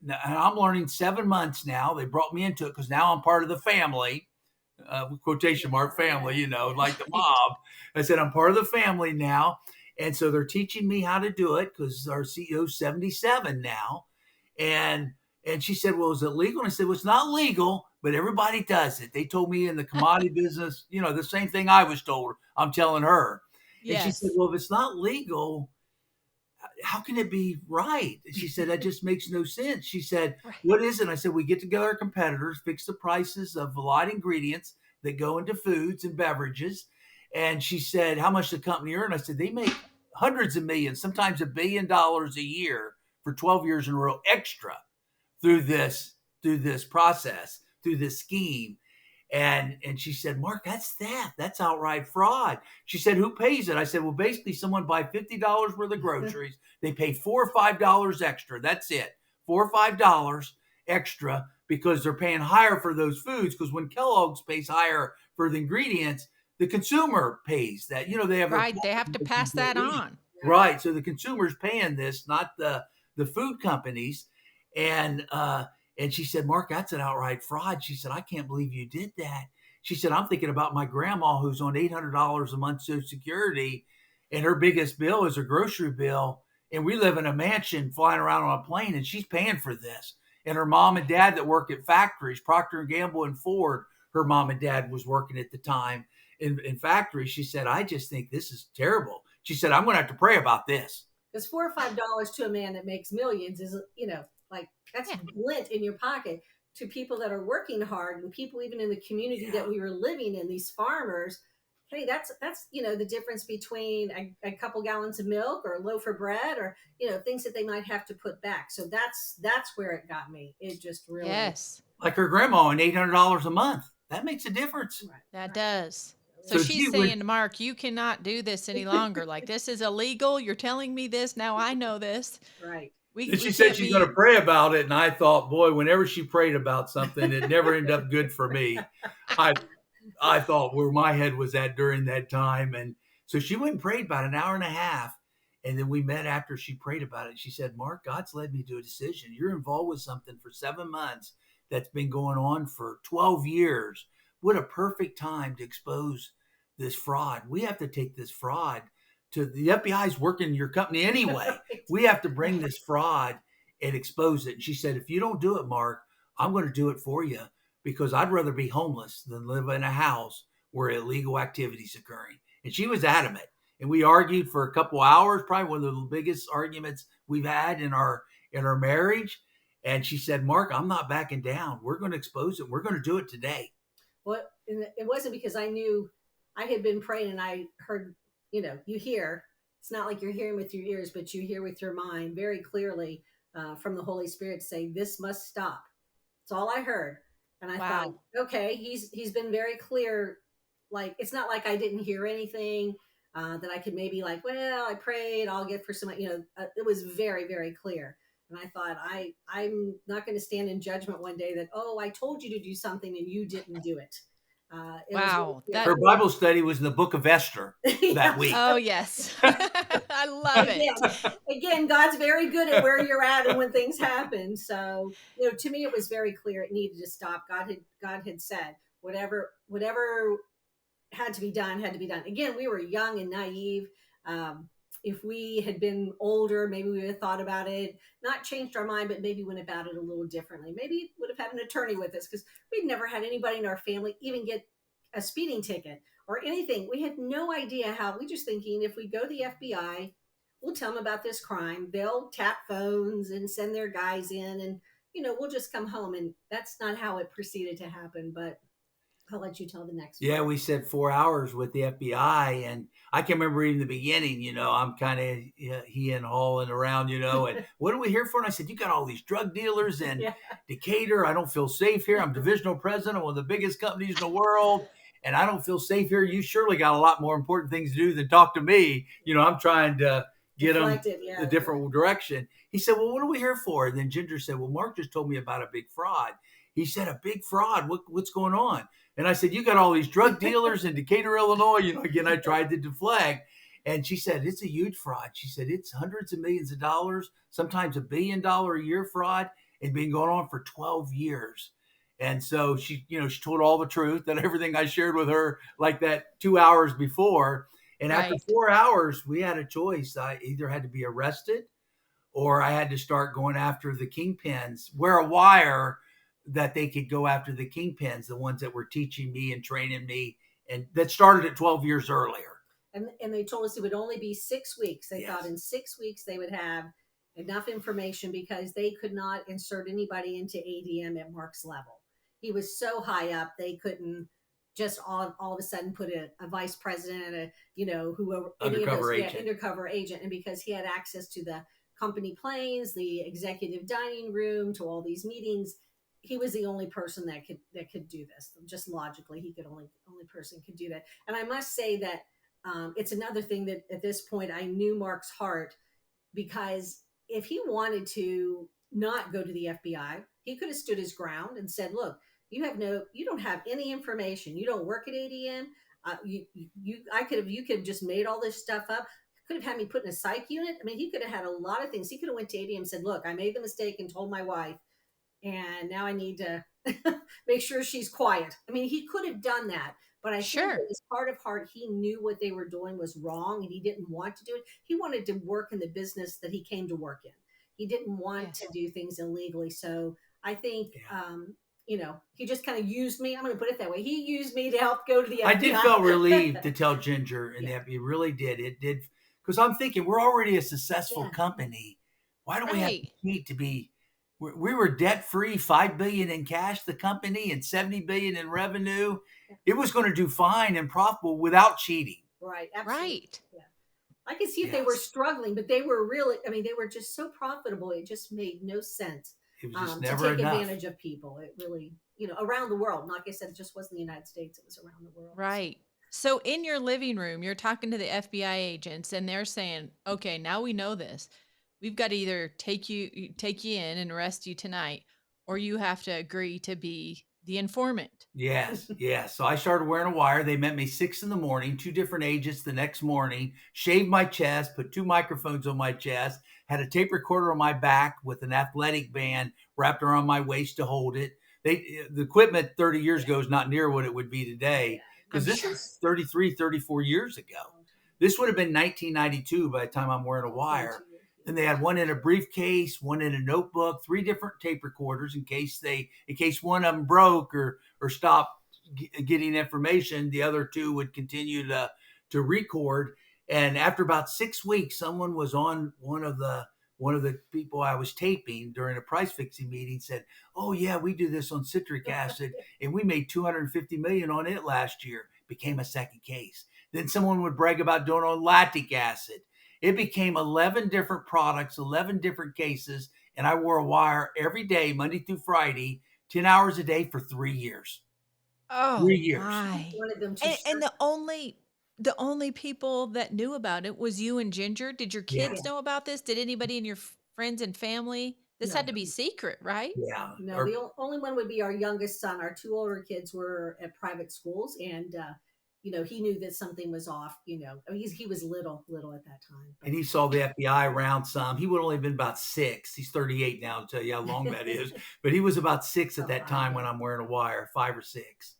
And I'm learning 7 months now. They brought me into it because now I'm part of the family, quotation mark family, like the mob. I said, I'm part of the family now. And so they're teaching me how to do it because our CEO's 77 now. And she said, well, is it legal? And I said, well, it's not legal, but everybody does it. They told me in the commodity business, the same thing I was told. I'm telling her. And she said, well, if it's not legal, how can it be right? She said, that just makes no sense. She said, what is it? I said, we get together our competitors, fix the prices of a lot of ingredients that go into foods and beverages. And she said, how much the company earn? I said, they make hundreds of millions, sometimes $1 billion a year for 12 years in a row extra through this process, through this scheme. And she said, Mark, that's theft. That's outright fraud. She said, who pays it? I said, well, basically someone buy $50 worth of groceries. They pay $4 or $5 extra. That's it. $4 or $5 extra because they're paying higher for those foods. Because when Kellogg's pays higher for the ingredients, the consumer pays that. They have a Right, they have to pass that on. right. So the consumer's paying this, not the food companies. And and she said, Mark, that's an outright fraud. She said, I can't believe you did that. She said, I'm thinking about my grandma who's on $800 a month Social Security, and her biggest bill is her grocery bill. And we live in a mansion flying around on a plane, and she's paying for this. And her mom and dad that work at factories, Procter and Gamble and Ford, her mom and dad was working at the time in factories. She said, I just think this is terrible. She said, I'm going to have to pray about this. Because $4 or $5 to a man that makes millions is, like that's lint in your pocket to people that are working hard and people even in the community that we were living in, these farmers. Hey, that's the difference between a couple gallons of milk or a loaf of bread or things that they might have to put back. So that's where it got me. It just really like her grandma and $800 a month. That makes a difference. Right. That does. So she's saying, Mark, you cannot do this any longer. Like, this is illegal. You're telling me this. Now I know this. Right. And she said she's going to pray about it. And I thought, boy, whenever she prayed about something, it never ended up good for me. I thought where my head was at during that time. And so she went and prayed about an hour and a half. And then we met after she prayed about it. She said, Mark, God's led me to a decision. You're involved with something for 7 months that's been going on for 12 years. What a perfect time to expose this fraud. We have to take this fraud to the FBI's working your company anyway. We have to bring this fraud and expose it. And she said, if you don't do it, Mark, I'm going to do it for you because I'd rather be homeless than live in a house where illegal activities occurring. And she was adamant. And we argued for a couple hours, probably one of the biggest arguments we've had in our marriage. And she said, Mark, I'm not backing down. We're going to expose it. We're going to do it today. Well, it wasn't because I knew I had been praying and I heard, you hear, it's not like you're hearing with your ears, but you hear with your mind very clearly from the Holy Spirit say, this must stop. That's all I heard. And I thought, okay, he's been very clear. Like, it's not like I didn't hear anything that I could maybe like, well, I prayed, I'll get for some, it was very, very clear. And I thought, I'm not going to stand in judgment one day that, oh, I told you to do something and you didn't do it. Her Bible study was in the book of Esther that week. Oh, yes. I love it. Again, God's very good at where you're at and when things happen. So, to me, it was very clear it needed to stop. God had said, whatever had to be done, had to be done. Again, we were young and naive. If we had been older, maybe we would have thought about it, not changed our mind, but maybe went about it a little differently. Maybe would have had an attorney with us because we'd never had anybody in our family even get a speeding ticket or anything. We had no idea how. We just thinking if we go to the FBI, we'll tell them about this crime. They'll tap phones and send their guys in and, we'll just come home. And that's not how it proceeded to happen. But I'll let you tell the next one. Yeah, we said 4 hours with the FBI. And I can remember in the beginning, I'm kind of he and hauling around, and what are we here for? And I said, you got all these drug dealers in Decatur. I don't feel safe here. I'm divisional president of one of the biggest companies in the world. And I don't feel safe here. You surely got a lot more important things to do than talk to me. I'm trying to get them a different direction. He said, well, what are we here for? And then Ginger said, well, Mark just told me about a big fraud. He said, a big fraud? What's going on? And I said, you got all these drug dealers in Decatur, Illinois. Again, I tried to deflect. And she said, it's a huge fraud. She said, it's hundreds of millions of dollars, sometimes $1 billion a year fraud, and been going on for 12 years. And so she told all the truth, that everything I shared with her like that 2 hours before. And after 4 hours, we had a choice. I either had to be arrested or I had to start going after the kingpins, wear a wire that they could go after the kingpins, the ones that were teaching me and training me, and that started at 12 years earlier. And they told us it would only be 6 weeks. They thought in 6 weeks they would have enough information because they could not insert anybody into ADM at Mark's level. He was so high up, they couldn't just all of a sudden put a vice president, whoever, undercover agent. And because he had access to the company planes, the executive dining room, to all these meetings, he was the only person that could do this. Just logically, he could only person could do that. And I must say that it's another thing that at this point I knew Mark's heart, because if he wanted to not go to the FBI. He could have stood his ground and said, "Look, you don't have any information. You don't work at ADM. You could have just made all this stuff up. Could have had me put in a psych unit. I mean, he could have had a lot of things. He could have went to ADM and said, "Look, I made the mistake and told my wife, and now I need to make sure she's quiet." I mean, he could have done that, but I think Sure. in his heart of heart, he knew what they were doing was wrong, and he didn't want to do it. He wanted to work in the business that he came to work in. He didn't want to Yes. do things illegally. So I think, Yeah. he just kind of used me. I'm going to put it that way. He used me to help go to the I did feel FBI. relieved to tell Ginger, and Yeah, that it really did. It did, because I'm thinking we're already a successful yeah, company. Why do we have to Right. cheat to be? We were debt free, 5 billion in cash, the company, and 70 billion in revenue. yeah. It was going to do fine and profitable without cheating. Right, absolutely. Right. Yeah. I could see if they were Yes, struggling, but they were really, I mean, they were just so profitable. It just made no sense it was just to never take enough. advantage of people. It really, around the world. Like I said, it just wasn't the United States, it was around the world. So, Right. So in your living room, you're talking to the FBI agents and they're saying, "Okay, now we know this. We've got to either take you in and arrest you tonight or you have to agree to be the informant." Yes, yes. So I started wearing a wire. They met me 6 in the morning, two different agents the next morning, shaved my chest, put two microphones on my chest, had a tape recorder on my back with an athletic band wrapped around my waist to hold it. The equipment 30 years yeah, ago is not near what it would be yeah, today, because I'm this sure. is 33, 34 years ago. long time. This would have been 1992 by the time I'm wearing a So 22 wire. years. And they had one in a briefcase, one in a notebook, three different tape recorders in case one of them broke or stopped getting information. The other two would continue to record. And after about 6 weeks, someone was on one of the people I was taping during a price fixing meeting said, "Oh yeah, we do this on citric acid, and we made 250 million on it last year." Became a second case. Then someone would brag about doing on lactic acid. It became 11 different products, 11 different cases, and I wore a wire every day, Monday through Friday, 10 hours a day for 3 years. Three Oh years. my. Wanted them to And shut. the only people that knew about it was you and Ginger. Did your Yeah. kids know about this? Did anybody in your friends and family? This had No, to be secret, right? Yeah. no. The only one would be our youngest son. Our two older kids were at private schools, and he knew that something was off. I mean, he was little at that time, And but he saw the FBI around some. He would only have been about 6. He's 38 now, I'll tell you how long that is. But he was about 6 at oh, that wow, time yeah. when I'm wearing a wire, 5 or 6.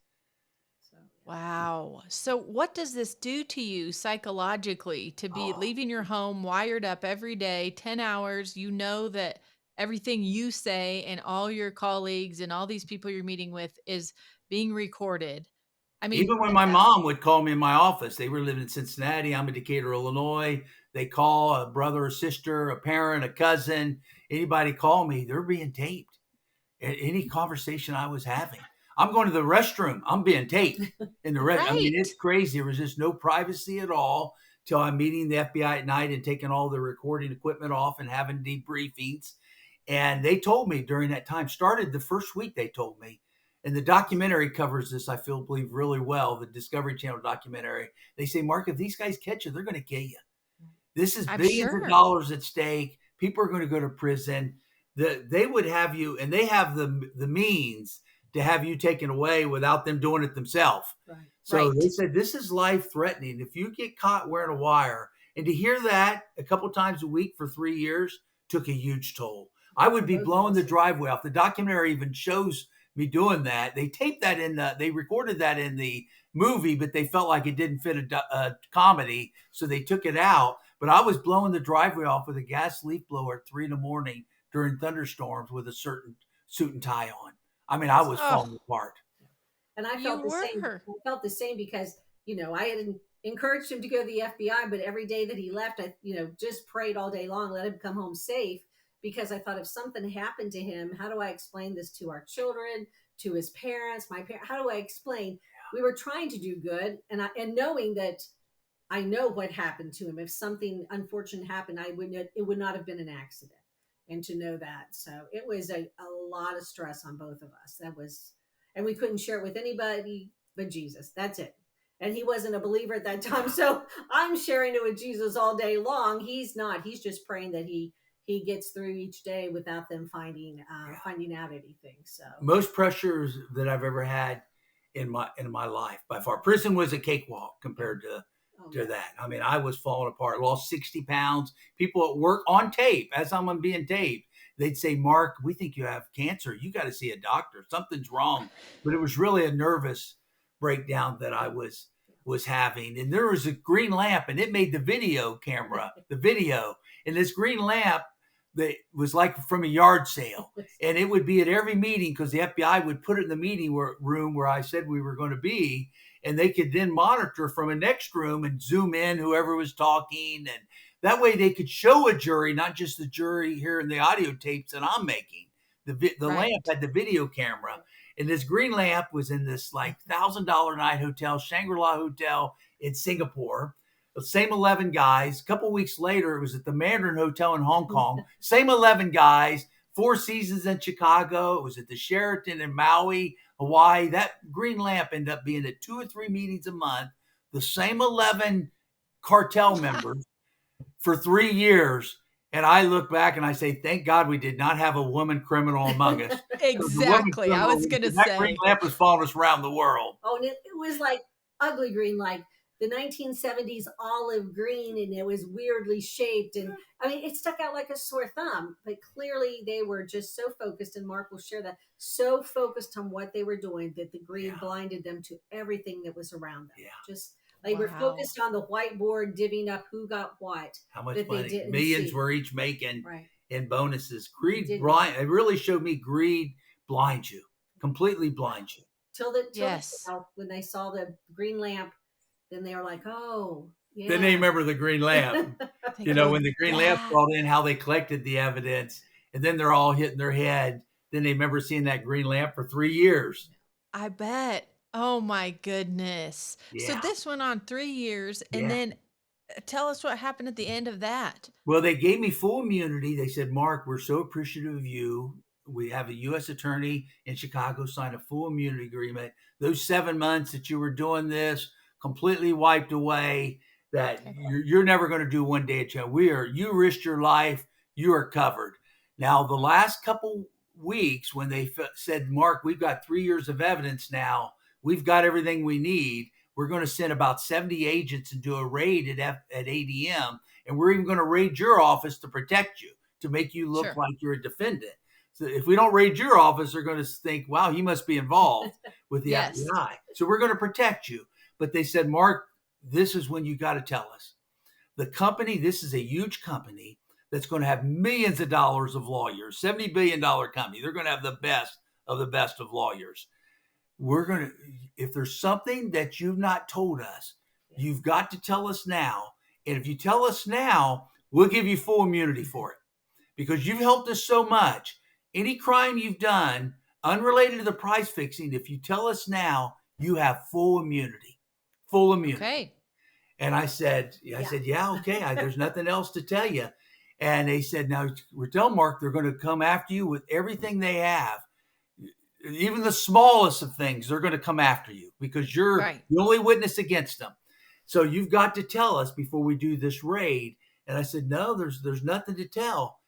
So Wow. So what does this do to you psychologically to be Oh, leaving your home wired up every day, 10 hours? You know that everything you say and all your colleagues and all these people you're meeting with is being recorded. I mean, even when my mom would call me in my office, they were living in Cincinnati. I'm in Decatur, Illinois. They call a brother or sister, a parent, a cousin, anybody call me, they're being taped. Any conversation I was having. I'm going to the restroom. I'm being taped in the I mean, right. it's crazy. There was just no privacy at all till I'm meeting the FBI at night and taking all the recording equipment off and having debriefings. And they told me during that time, started the first week, they told me, and the documentary covers this, I feel, believe really well, the Discovery Channel documentary. They say, Mark, if these guys catch you, they're going to kill you. This is I'm billions of sure. dollars at stake. People are going to go to prison. They would have you, and they have the means to have you taken away without them doing it themselves. right. So they Right. said this is life threatening. If you get caught wearing a wire, and to hear that a couple times a week for 3 years took a huge toll. I would be Both of blowing the us. driveway off. The documentary even shows me doing that. They taped that they recorded that in the movie, but they felt like it didn't fit a comedy, so they took it out. But I was blowing the driveway off with a gas leaf blower at 3 in the morning during thunderstorms with a certain suit and tie on. I mean, I was Oh, falling apart. And I you felt the were same. her. I felt the same because I had encouraged him to go to the FBI, but every day that he left, I just prayed all day long, let him come home safe, because I thought if something happened to him, how do I explain this to our children, to his parents, my parents? How do I explain? We were trying to do good, and knowing that I know what happened to him. If something unfortunate happened, it would not have been an accident. And to know that. So it was a lot of stress on both of us. And we couldn't share it with anybody but Jesus. That's it. And he wasn't a believer at that time. So I'm sharing it with Jesus all day long. He's not. He's just praying that he gets through each day without them finding Yeah. finding out anything. So Most pressures that I've ever had in my life by far. Prison was a cakewalk compared to that. I mean, I was falling apart. Lost 60 pounds. People at work on tape, as I'm being taped, they'd say, "Mark, we think you have cancer. You got to see a doctor. Something's wrong." But it was really a nervous breakdown that I was having. And there was a green lamp, and it made the video camera, the video. And this green lamp that was like from a yard sale. And it would be at every meeting because the FBI would put it in the meeting room where I said we were going to be. And they could then monitor from a next room and zoom in whoever was talking. And that way they could show a jury, not just the jury hearing the audio tapes that I'm making. The Right. lamp had the video camera. And this green lamp was in this like $1,000 night hotel, Shangri-La Hotel in Singapore. The same 11 guys. A couple weeks later, it was at the Mandarin Hotel in Hong Kong. Same 11 guys. 4 seasons in Chicago. It was at the Sheraton in Maui, Hawaii. That green lamp ended up being at 2 or 3 meetings a month. The same 11 cartel members for 3 years. And I look back and I say, thank God we did not have a woman criminal among us. Because the woman Exactly. I criminal, was going to that green say. lamp was following us around the world. Oh, and it was like ugly green, like the 1970s olive green, and it was weirdly shaped. And I mean, it stuck out like a sore thumb, but clearly they were just so focused, and Mark will share that, so focused on what they were doing that the green blinded them to everything that was around them. Yeah. Just they were focused on the whiteboard, divvying up who got what. How much that money? they didn't Millions see. were each making Right. in bonuses. Greed Didn't. blind. It really showed me greed blinds you, completely blinds you. Till Yes. when they saw the green lamp, then they were like, oh, yeah. Then they remember the green lamp. They You know, go, when the green lamp "That." brought in how they collected the evidence, and then they're all hitting their head. Then they remember seeing that green lamp for 3 years. I bet. Oh my goodness. So Yeah. this went on 3 years, and Yeah. then tell us what happened at the end of that. Well, they gave me full immunity. They said, Mark, we're so appreciative of you. We have a U.S. attorney in Chicago sign a full immunity agreement. Those 7 months that you were doing this completely wiped away. That Okay. you're never going to do one day at jail. You risked your life. You are covered. Now, the last couple weeks when they said, Mark, we've got 3 years of evidence now. We've got everything we need. We're going to send about 70 agents and do a raid at ADM. And we're even going to raid your office to protect you, to make you look Sure. like you're a defendant. So if we don't raid your office, they're going to think, wow, he must be involved with the Yes. FBI. So we're going to protect you. But they said, Mark, this is when you got to tell us. The company, this is a huge company that's going to have millions of dollars of lawyers, $70 billion company. They're going to have the best of lawyers. We're going to, if there's something that you've not told us, you've got to tell us now. And if you tell us now, we'll give you full immunity for it because you've helped us so much. Any crime you've done, unrelated to the price fixing, if you tell us now, you have full immunity. Full immunity. Okay. And I said, yeah, okay. There's nothing else to tell you. And they said, now we're telling Mark they're going to come after you with everything they have. Even the smallest of things, they're going to come after you because you're the only witness against them. So you've got to tell us before we do this raid. And I said, no, there's nothing to tell.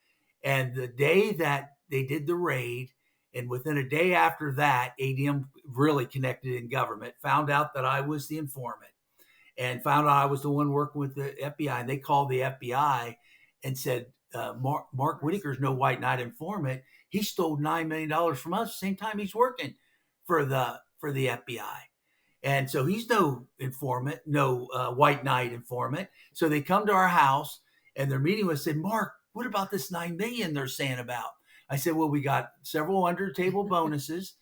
And the day that they did the raid, and within a day after that, ADM really connected in government, found out that I was the informant and found out I was the one working with the FBI. And they called the FBI and said, Mark Whitacre's no white knight informant. He stole $9 million from us same time he's working for the FBI. And so he's no informant, no white knight informant. So they come to our house and their meeting was said, Mark, what about this 9 million they're saying about? I said, well, we got several under table bonuses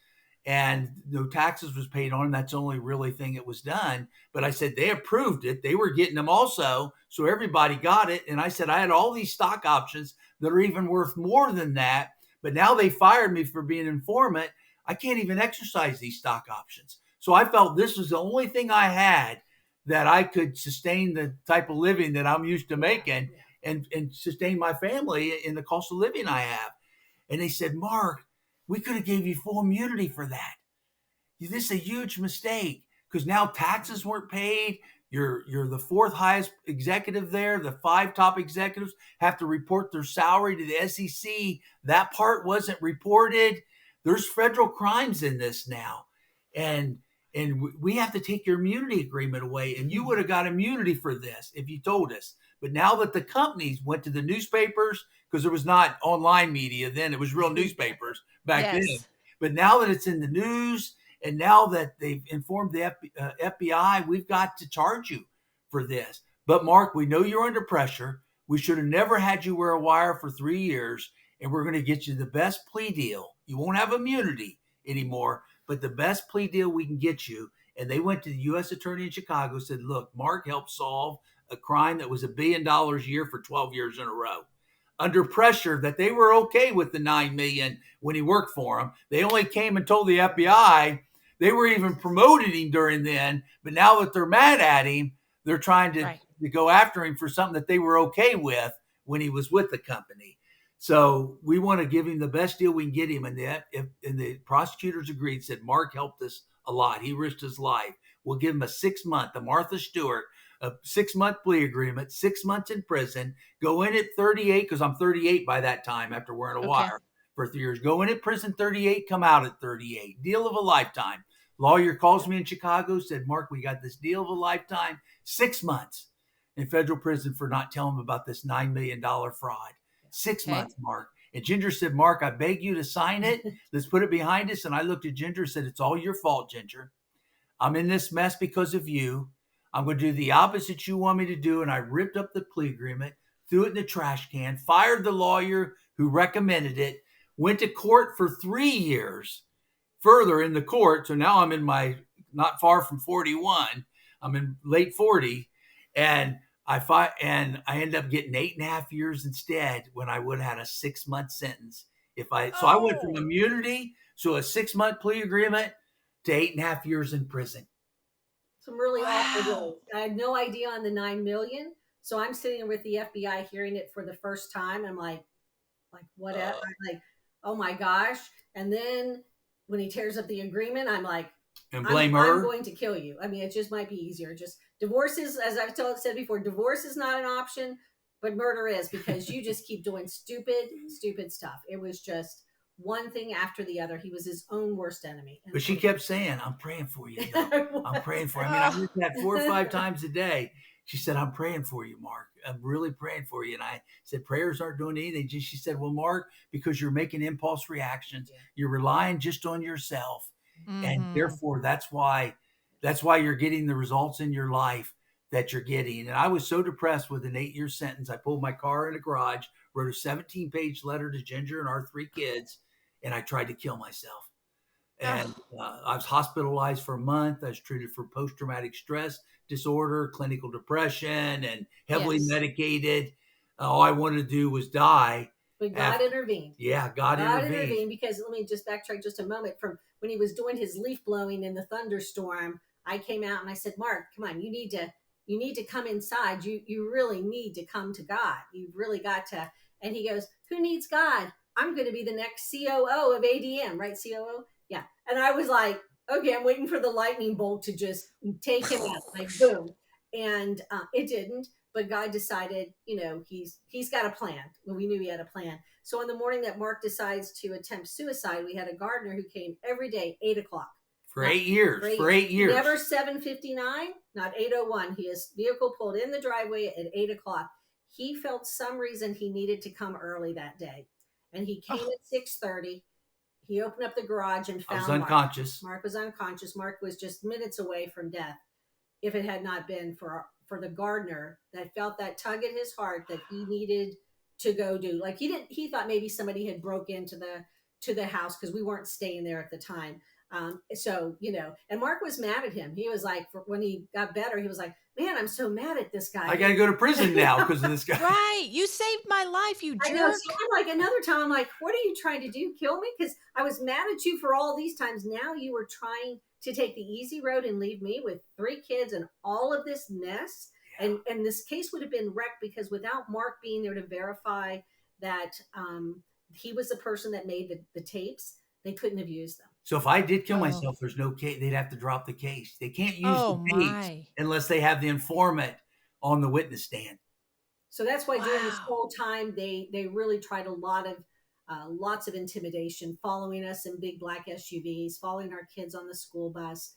and no taxes was paid on. That's the only really thing that was done. But I said, they approved it. They were getting them also. So everybody got it. And I said, I had all these stock options that are even worth more than that. But now they fired me for being an informant. I can't even exercise these stock options. So I felt this was the only thing I had that I could sustain the type of living that I'm used to making and sustain my family in the cost of living I have. And they said, Mark, we could have gave you full immunity for that. This is a huge mistake because now taxes weren't paid. You're the fourth highest executive there. The 5 top executives have to report their salary to the SEC. That part wasn't reported. There's federal crimes in this now, and we have to take your immunity agreement away. And you would have got immunity for this if you told us. But now that the companies went to the newspapers, because there was not online media then, it was real newspapers back then. Yes. But now that it's in the news, and now that they've informed the FBI, we've got to charge you for this. But Mark, we know you're under pressure. We should have never had you wear a wire for 3 years, and we're going to get you the best plea deal. You won't have immunity anymore, but the best plea deal we can get you. And they went to the U.S. attorney in Chicago, said, look, Mark helped solve a crime that was $1 billion a year for 12 years in a row. Under pressure, that they were okay with the $9 million when he worked for them. They only came and told the FBI. They were even promoting him during then, but now that they're mad at him, they're trying to go after him for something that they were okay with when he was with the company. So we want to give him the best deal we can get him. And the prosecutors agreed, said, Mark helped us a lot. He risked his life. We'll give him a 6-month, the Martha Stewart, a 6-month plea agreement, 6 months in prison, go in at 38, because I'm 38 by that time after wearing a wire for 3 years. Go in at prison 38, come out at 38. Deal of a lifetime. Lawyer calls me in Chicago, said, Mark, we got this deal of a lifetime, 6 months in federal prison for not telling him about this $9 million fraud. 6 months, Mark. And Ginger said, Mark, I beg you to sign it. Let's put it behind us. And I looked at Ginger and said, it's all your fault, Ginger. I'm in this mess because of you. I'm going to do the opposite you want me to do. And I ripped up the plea agreement, threw it in the trash can, fired the lawyer who recommended it, went to court for 3 years further in the court. So now I'm in my, not far from 41. I'm in late 40. And I ended up getting 8.5 years instead, when I would have had a 6-month sentence. So I went from immunity, so a 6-month plea agreement, to 8.5 years in prison. Some really awful rules. I had no idea on the 9 million. So I'm sitting with the FBI hearing it for the first time. I'm like whatever. I'm like, oh my gosh. And then when he tears up the agreement, I'm like, and blame her. I'm going to kill you. I mean, it just might be easier. Just divorce is, as I've said before, divorce is not an option, but murder is, because you just keep doing stupid stuff. It was just one thing after the other. He was his own worst enemy. But she kept saying, I'm praying for you. I'm praying for you. I mean, I heard that 4 or 5 times a day. She said, I'm praying for you, Mark. I'm really praying for you. And I said, prayers aren't doing anything. She said, well, Mark, because you're making impulse reactions, you're relying just on yourself. And therefore, that's why you're getting the results in your life that you're getting. And I was so depressed with an 8-year sentence. I pulled my car in a garage, wrote a 17-page letter to Ginger and our 3 kids, and I tried to kill myself. And I was hospitalized for a month. I was treated for post-traumatic stress disorder, clinical depression, and heavily medicated. All I wanted to do was die. But God intervened. Yeah, God intervened. Because let me just backtrack just a moment. From when he was doing his leaf blowing in the thunderstorm, I came out and I said, Mark, come on, you need to come inside. You really need to come to God. You've really got to. And he goes, who needs God? I'm going to be the next COO of ADM, right? COO? Yeah. And I was like, okay, I'm waiting for the lightning bolt to just take him out, like boom. And it didn't. But God decided, he's got a plan. Well, we knew he had a plan. So on the morning that Mark decides to attempt suicide, we had a gardener who came every day, 8:00. For 8 years. For 8 years. Never 7:59, not 8:01. His vehicle pulled in the driveway at 8:00. He felt some reason he needed to come early that day. And he came at 6:30. He opened up the garage and found unconscious. Mark was unconscious. Mark was just minutes away from death. If it had not been for the gardener that felt that tug at his heart that he needed to go do. Like he thought maybe somebody had broke into the house, because we weren't staying there at the time. And Mark was mad at him. He was like, when he got better, he was like, man, I'm so mad at this guy. I got to go to prison now because of this guy. Right. You saved my life, you jerk. I know. So I'm like, another time, I'm like, what are you trying to do? Kill me? Because I was mad at you for all these times. Now you were trying to take the easy road and leave me with 3 kids and all of this mess. Yeah. And this case would have been wrecked, because without Mark being there to verify that he was the person that made the tapes, they couldn't have used them. So if I did kill Oh. myself, there's no case. They'd have to drop the case. They can't use Oh the dates my. unless they have the informant on the witness stand. So that's why during this Wow. whole time they really tried a lot of lots of intimidation, following us in big black SUVs, following our kids on the school bus,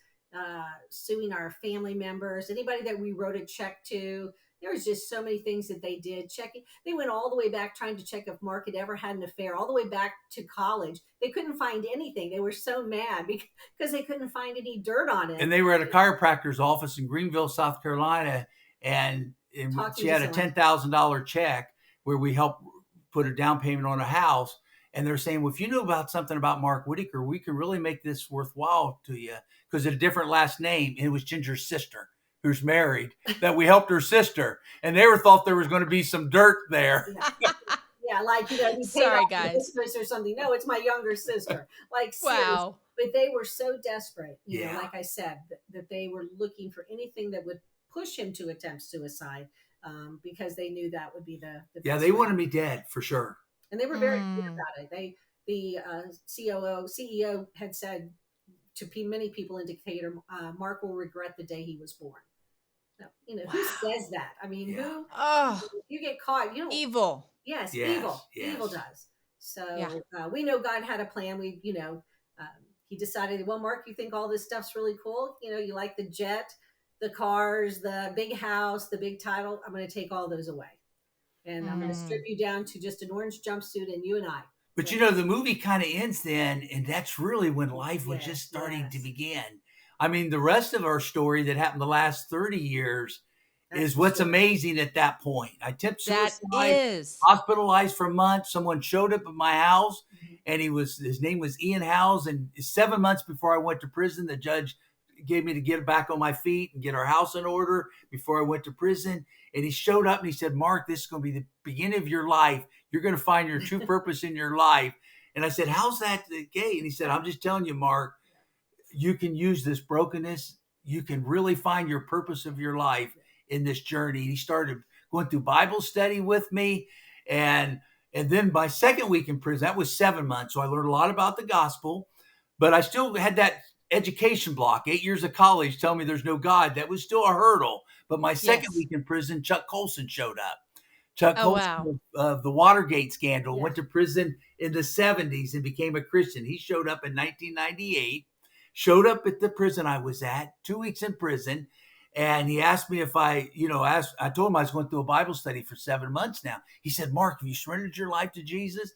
suing our family members, anybody that we wrote a check to. There was just so many things that they did. Checking, they went all the way back trying to check if Mark had ever had an affair, all the way back to college. They couldn't find anything. They were so mad because they couldn't find any dirt on And him. they were at a chiropractor's office in Greenville, South Carolina, and Talking she to had a someone. $10,000 check where we helped put a down payment on a house. And they're saying, well, if you knew about something about Mark Whitacre, we could really make this worthwhile to you because it's a different last name. And it was Ginger's sister who's married that we helped her sister. And they were thought there was going to be some dirt there. Yeah. Yeah, like, we paid Sorry, off the guys. mistress or something. No, it's my younger sister. Like, serious. Wow. But they were so desperate, Yeah. like I said, that they were looking for anything that would push him to attempt suicide, because they knew that would be the Yeah, best they way. wanted me dead for sure. And they were very clear Mm. about it. The CEO had said to many people in Decatur, Mark will regret the day he was born. No, who Wow. says that? I mean, Yeah. who? Oh, If you get caught, you don't. evil. Yes, Yes. evil Yes. does. Yeah. So we know God had a plan. He decided, well, Mark, you think all this stuff's really cool? You like the jet, the cars, the big house, the big title. I'm going to take all those away, and I'm going to strip Mm. you down to just an orange jumpsuit and you and I. But Yeah. the movie kind of ends then, and that's really when life was just Yes, starting to yes. begin. I mean, the rest of our story that happened the last 30 years That's is the what's story. amazing at that point. I attempted That suicide, is. hospitalized for months. Someone showed up at my house, Mhm. and his name was Ian Howes. And 7 months before I went to prison, the judge gave me to get back on my feet and get our house in order before I went to prison. And he showed up and he said, Mark, this is going to be the beginning of your life. You're going to find your true purpose in your life. And I said, how's that the case? And he said, I'm just telling you, Mark, you can use this brokenness. You can really find your purpose of your life in this journey. And he started going through Bible study with me. And then my second week in prison, that was 7 months. So I learned a lot about the gospel, but I still had that education block, 8 years of college, telling me there's no God. That was still a hurdle. But my second Yes. week in prison, Chuck Colson showed up. Chuck Oh, wow. Colson of the Watergate scandal Yeah. went to prison in the 70s and became a Christian. He showed up in 1998, showed up at the prison I was at, 2 weeks in prison. And he asked me if I told him I was going through a Bible study for 7 months now. He said, Mark, have you surrendered your life to Jesus?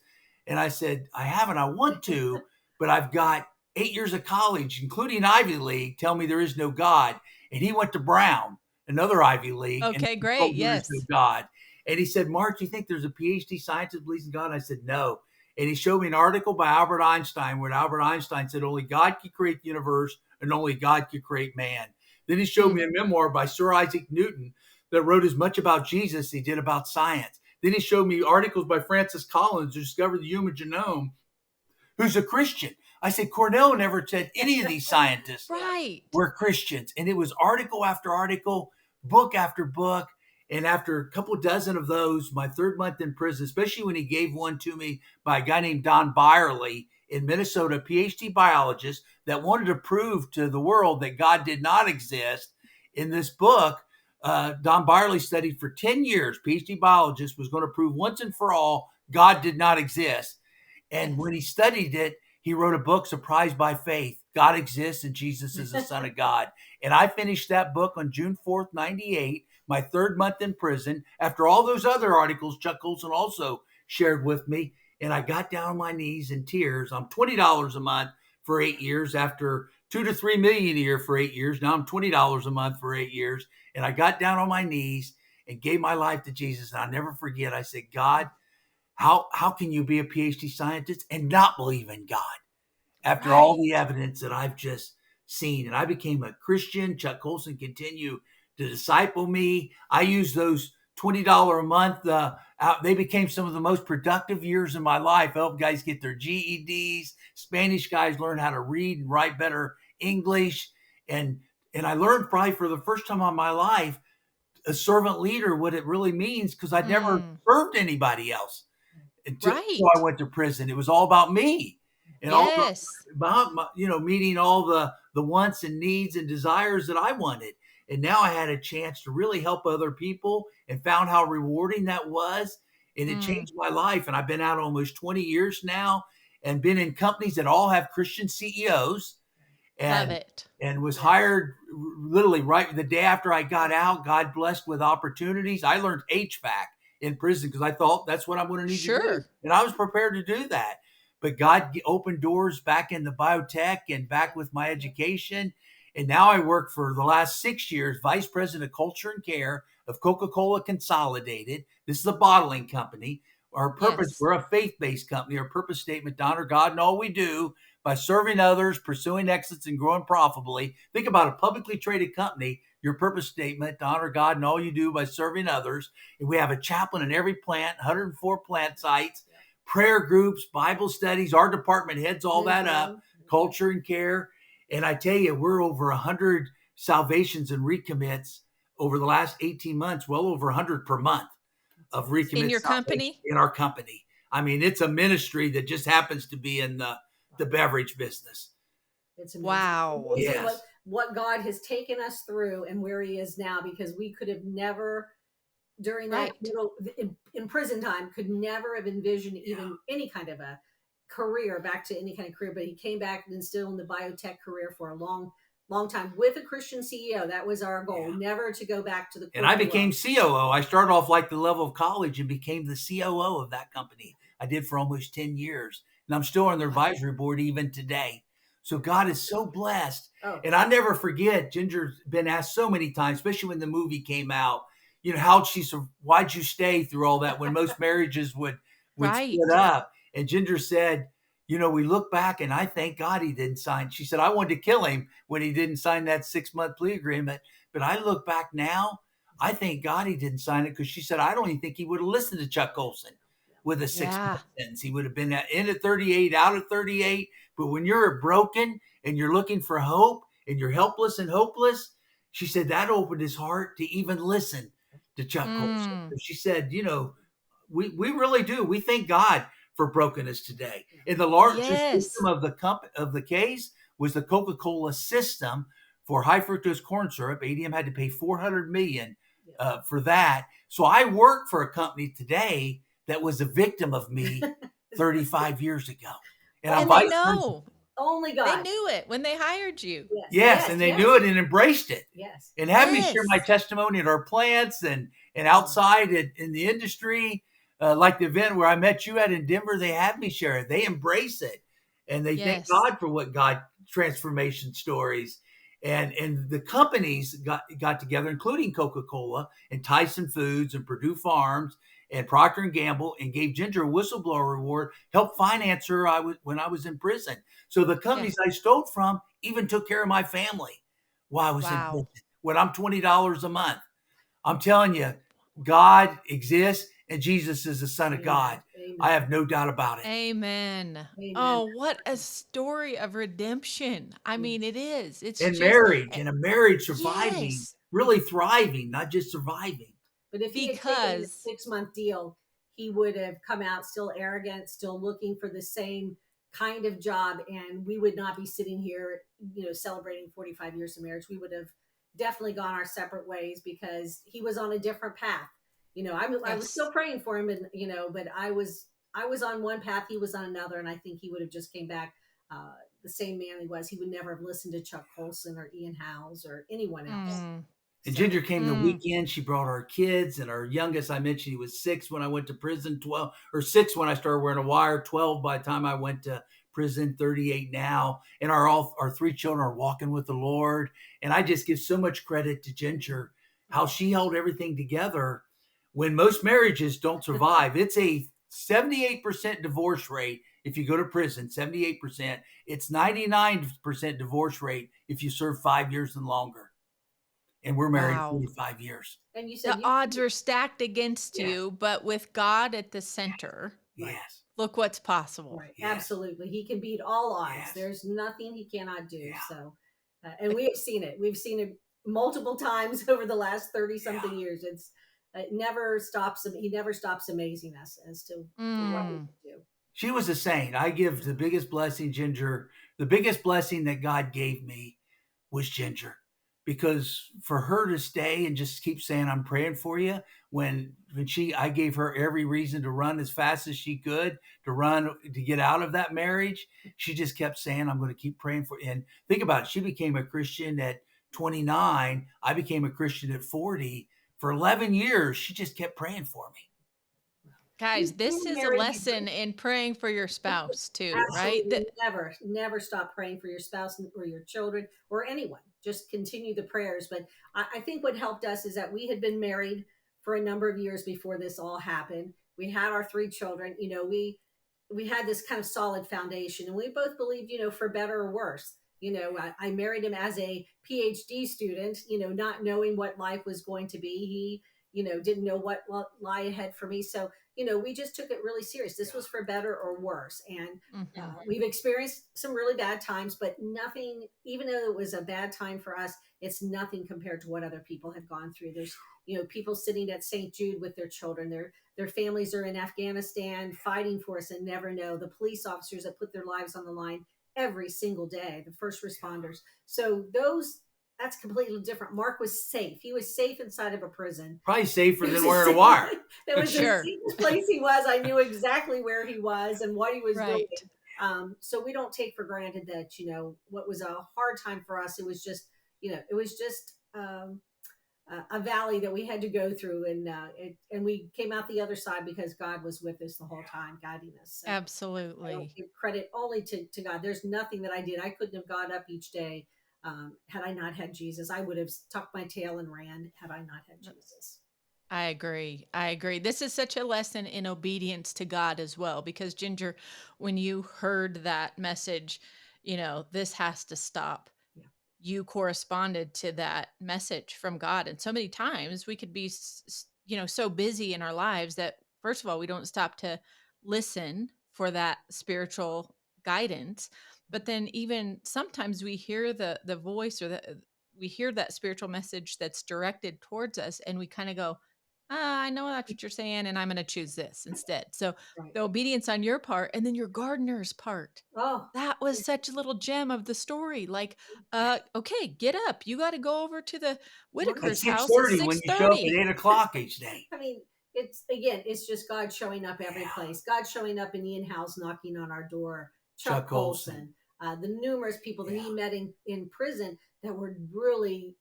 And I said, I haven't. I want to, but I've got 8 years of college, including Ivy League, tell me there is no God. And he went to Brown, another Ivy League, and Okay, told great. me there is no Yes. God. And he said, Mark, do you think there's a PhD scientist that believes in God? And I said, no. And he showed me an article by Albert Einstein where Albert Einstein said only God could create the universe and only God could create man. Then he showed Mm. me a memoir by Sir Isaac Newton that wrote as much about Jesus as he did about science. Then he showed me articles by Francis Collins who discovered the human genome, who's a Christian. I said, Cornell never said any of these scientists Right. were Christians. And it was article after article, book after book. And after a couple dozen of those, my third month in prison, especially when he gave one to me by a guy named Don Byerly in Minnesota, a PhD biologist that wanted to prove to the world that God did not exist. In this book, Don Byerly studied for 10 years, PhD biologist, was going to prove once and for all God did not exist. And Yes. when he studied it, he wrote a book, Surprised by Faith. God exists and Jesus is the Son of God. And I finished that book on June 4th, 98, my third month in prison, after all those other articles Chuck Colson also shared with me. And I got down on my knees in tears. I'm $20 a month for 8 years after 2 to 3 million a year for 8 years. Now I'm $20 a month for 8 years. And I got down on my knees and gave my life to Jesus. And I'll never forget, I said, God, how can you be a PhD scientist and not believe in God after all Right. the evidence that I've just seen? And I became a Christian. Chuck Colson continued to disciple me. I used those $20 a month. They became some of the most productive years in my life. I helped guys get their GEDs. Spanish guys learn how to read and write better English. And I learned probably for the first time in my life, a servant leader, what it really means, because I'd never Mm. served anybody else until I Right. went to prison. It was all about me. and all Yes. meeting all the wants and needs and desires that I wanted. And now I had a chance to really help other people and found how rewarding that was. And it Mm, changed my life. And I've been out almost 20 years now and been in companies that all have Christian CEOs, love and it. was Yes. hired literally right the day after I got out. God blessed with opportunities. I learned HVAC in prison because I thought that's what I'm going to need to do, Sure. and I was prepared to do that. But God opened doors back in the biotech and back with my education. And now I work for the last 6 years, vice president of culture and care of Coca-Cola Consolidated. This is a bottling company. Our purpose, Yes. we're a faith-based company. Our purpose statement to honor God in all we do by serving others, pursuing excellence, and growing profitably. Think about a publicly traded company. Your purpose statement to honor God in all you do by serving others. And we have a chaplain in every plant, 104 plant sites, prayer groups, Bible studies. Our department heads all that up, culture and care. And I tell you, we're over 100 salvations and recommits over the last 18 months, well over 100 per month of In recommit your salvation company? in our company. I mean, it's a ministry that just happens to be in the beverage business. It's amazing. Wow. Amazing Yes. what God has taken us through and where He is now, because we could have never, during that Right. in prison time, could never have envisioned Yeah. even any kind of a career, back to any kind of career. But he came back and still in the biotech career for a long time with a Christian CEO. That was our goal, Yeah. never to go back to the And I corporate became world. COO. I started off like the level of college and became the COO of that company. I did for almost 10 years. And I'm still on their advisory board even today. So God is so blessed. Oh, And I never forget, Ginger's been asked so many times, especially when the movie came out, why'd you stay through all that when most marriages would split Right. up? And Ginger said, we look back and I thank God he didn't sign. She said, I wanted to kill him when he didn't sign that 6-month plea agreement. But I look back now, I thank God he didn't sign it, because she said, I don't even think he would have listened to Chuck Colson with a six Yeah. month sentence. He would have been in at 38, out at 38. But when you're broken and you're looking for hope and you're helpless and hopeless, she said that opened his heart to even listen to Chuck Colson. Mm. So she said, we really do. We thank God for brokenness today. And the largest Yes. victim of the case was the Coca-Cola system for high fructose corn syrup. ADM had to pay $400 million for that. So I work for a company today that was a victim of me 35 years ago. And I'm And they vice president. know. only They God. knew it when they hired you. Yes, Yes, yes, and they yes, knew it and embraced it, yes. and had me share my Yes. testimony at our plants and outside in the industry, like the event where I met you at in Denver. They had me share it. They embrace it, and they thank Yes. God for what God transformation stories. And the companies got together, including Coca-Cola and Tyson Foods and Purdue Farms and Procter and Gamble, and gave Ginger a whistleblower reward, helped finance her when I was in prison. So the Yeah. companies I stole from even took care of my family while I was in Wow. prison. When I'm $20 a month, I'm telling you, God exists and Jesus is the Son of Amen. God. Amen. I have no doubt about it. Amen. Amen. Oh, what a story of redemption. I mean, it is. It's And just marriage, and a marriage surviving, yes. really thriving, not just surviving. But if he had taken the Because 6-month deal, he would have come out still arrogant, still looking for the same kind of job, and we would not be sitting here, celebrating 45 years of marriage. We would have definitely gone our separate ways, because he was on a different path. I was yes. still praying for him, and but I was on one path, he was on another, and I think he would have just came back the same man he was. He would never have listened to Chuck Colson or Ian Howes or anyone else. Mm, And So Ginger came the mm, weekend. She brought our kids, and our youngest, I mentioned he was 6 when I went to prison, 12 or 6 when I started wearing a wire, 12 by the time I went to prison, 38 now. And our 3 children are walking with the Lord. And I just give so much credit to Ginger, how she held everything together when most marriages don't survive. It's a 78% divorce rate if you go to prison, 78%. It's 99% divorce rate if you serve 5 years and longer. And we're married wow. 45 years. and you said The odds are stacked against Yeah. you, but with God at the center, right. Yes. look what's possible. Right. Yes. Absolutely. He can beat all odds. Yes. There's nothing he cannot do. Yeah. So, and we have seen it. We've seen it multiple times over the last 30 something Yeah. years. It never stops him. He never stops amazing us as to what he Mm, can do. She was a saint. I give the biggest blessing, Ginger. The biggest blessing that God gave me was Ginger, because for her to stay and just keep saying, "I'm praying for you," I gave her every reason to run as fast as she could, to get out of that marriage. She just kept saying, "I'm going to keep praying for you." And think about it. She became a Christian at 29. I became a Christian at 40. For 11 years, she just kept praying for me. Guys, We this were is a married lesson in praying for your spouse too, right? absolutely never, never stop praying for your spouse or your children or anyone. Just continue the prayers. But I think what helped us is that we had been married for a number of years before this all happened. We had our three children. We had this kind of solid foundation, and we both believed, for better or worse. I married him as a PhD student, not knowing what life was going to be. He, didn't know what lie ahead for me. So, we just took it really serious. This was for better or worse. And Mhm. we've experienced some really bad times, but nothing, even though it was a bad time for us, it's nothing compared to what other people have gone through. There's, people sitting at St. Jude with their children. Their families are in Afghanistan fighting for us and never know. The police officers that put their lives on the line every single day, the first responders. So that's completely different. Mark was safe. He was safe inside of a prison. Probably safer It was than the wearing a wire. that was the Sure. safest place he was. I knew exactly where he was and what he was doing. Right. So we don't take for granted that, what was a hard time for us. It was just a valley that we had to go through, and we came out the other side because God was with us the whole time, guiding us. So I don't Absolutely. give credit only to God. There's nothing that I did. I couldn't have got up each day had I not had Jesus. I would have tucked my tail and ran had I not had Jesus. I agree. I agree. This is such a lesson in obedience to God as well, because Ginger, when you heard that message, this has to stop, Yeah. you corresponded to that message from God. And so many times we could be, so busy in our lives that, first of all, we don't stop to listen for that spiritual guidance. But then, even sometimes we hear the voice, or we hear that spiritual message that's directed towards us, and we kind of go, I know that's what you're saying, and I'm going to choose this instead. So, Right. the obedience on your part, and then your gardener's part. Oh, That was such a little gem of the story. Like, okay, get up. You got to go over to the At Whitaker's right. 6:30 house at when you show up at 6:30. 8 o'clock each day. I mean, it's just God showing up every Yeah. place. God showing up in Ian House knocking on our door. Chuck Chuck Colson. Colson, the numerous people that Yeah. he met in prison that were really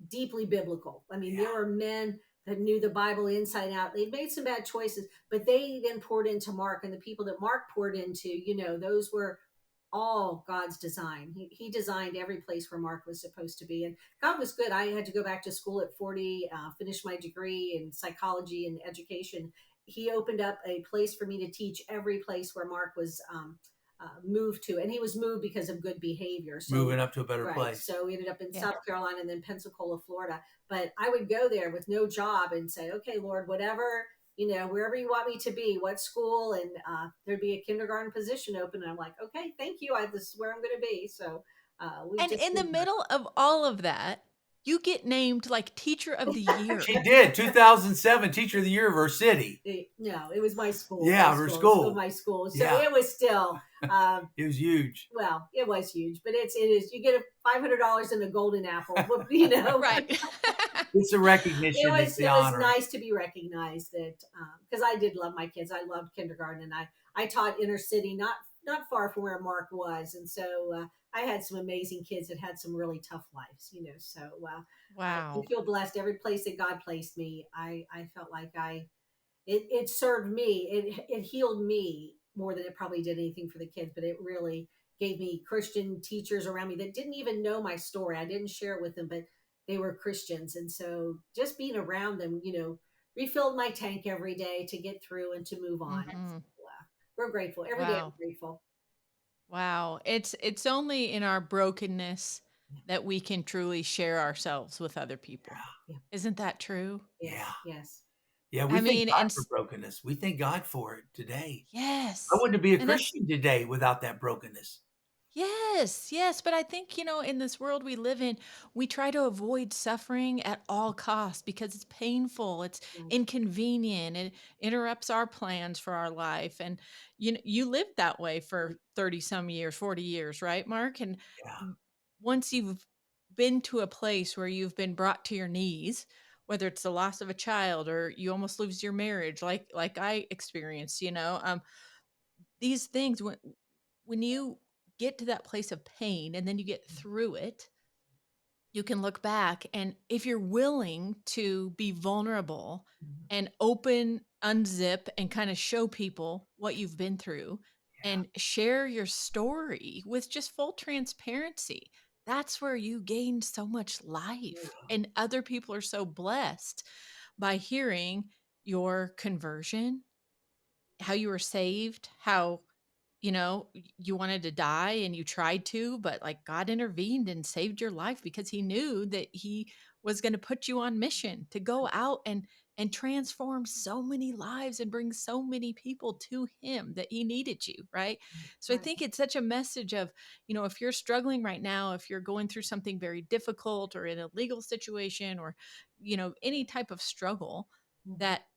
deeply biblical. I mean, there Yeah. were men that knew the Bible inside out. They'd made some bad choices, but they then poured into Mark, and the people that Mark poured into, those were all God's design. He designed every place where Mark was supposed to be. And God was good. I had to go back to school at 40, finish my degree in psychology and education. He opened up a place for me to teach every place where Mark was moved to. And he was moved because of good behavior. So, Moving up to a better right. place. So we ended up in Yeah. South Carolina and then Pensacola, Florida. But I would go there with no job and say, okay, Lord, whatever, wherever you want me to be, what school, and there'd be a kindergarten position open. And I'm like, okay, thank you. This is where I'm going to be. So we And just in the did that. middle of all of that, you get named like Teacher of the Year. She did. 2007 Teacher of the Year of her city. No, it was my school. Yeah, my her school. school. My school. So Yeah. it was still. It was huge. Well, it was huge, but it is. You get a $500 and a golden apple. Right. It's a recognition. It's the It was honor. nice to be recognized that because I did love my kids. I loved kindergarten, and I taught inner city, not far from where Mark was, and so I had some amazing kids that had some really tough lives. So I Wow. feel blessed. Every place that God placed me, I felt like it served me. It healed me more than it probably did anything for the kids, but it really gave me Christian teachers around me that didn't even know my story. I didn't share it with them, but they were Christians. And so just being around them, refilled my tank every day to get through and to move on. And so, Mhm. we're grateful. Every day I'm Wow. grateful. Wow. It's only in our brokenness that we can truly share ourselves with other people. Yeah. Isn't that true? Yes. Yeah. Yes. Yeah, we I thank mean, God for brokenness. We thank God for it today. I yes. wouldn't be a And that's Christian today without that brokenness. Yes, yes, but I think, in this world we live in, we try to avoid suffering at all costs because it's painful, it's Right. inconvenient, it interrupts our plans for our life. And you lived that way for 30 some years, 40 years, right, Mark? And Yeah, w- once you've been to a place where you've been brought to your knees, whether it's the loss of a child or you almost lose your marriage, like I experienced, these things when you get to that place of pain and then you get through it, you can look back, and if you're willing to be vulnerable mhm, and open, unzip and kind of show people what you've been through yeah, and share your story with just full transparency, that's where you gain so much life. Yeah. And other people are so blessed by hearing your conversion, how you were saved, how you wanted to die and you tried to, but like God intervened and saved your life because he knew that he was going to put you on mission to go out and transform so many lives and bring so many people to him that he needed you, right? So I Right. think it's such a message of, if you're struggling right now, if you're going through something very difficult or in a legal situation or any type of struggle, Mhm. that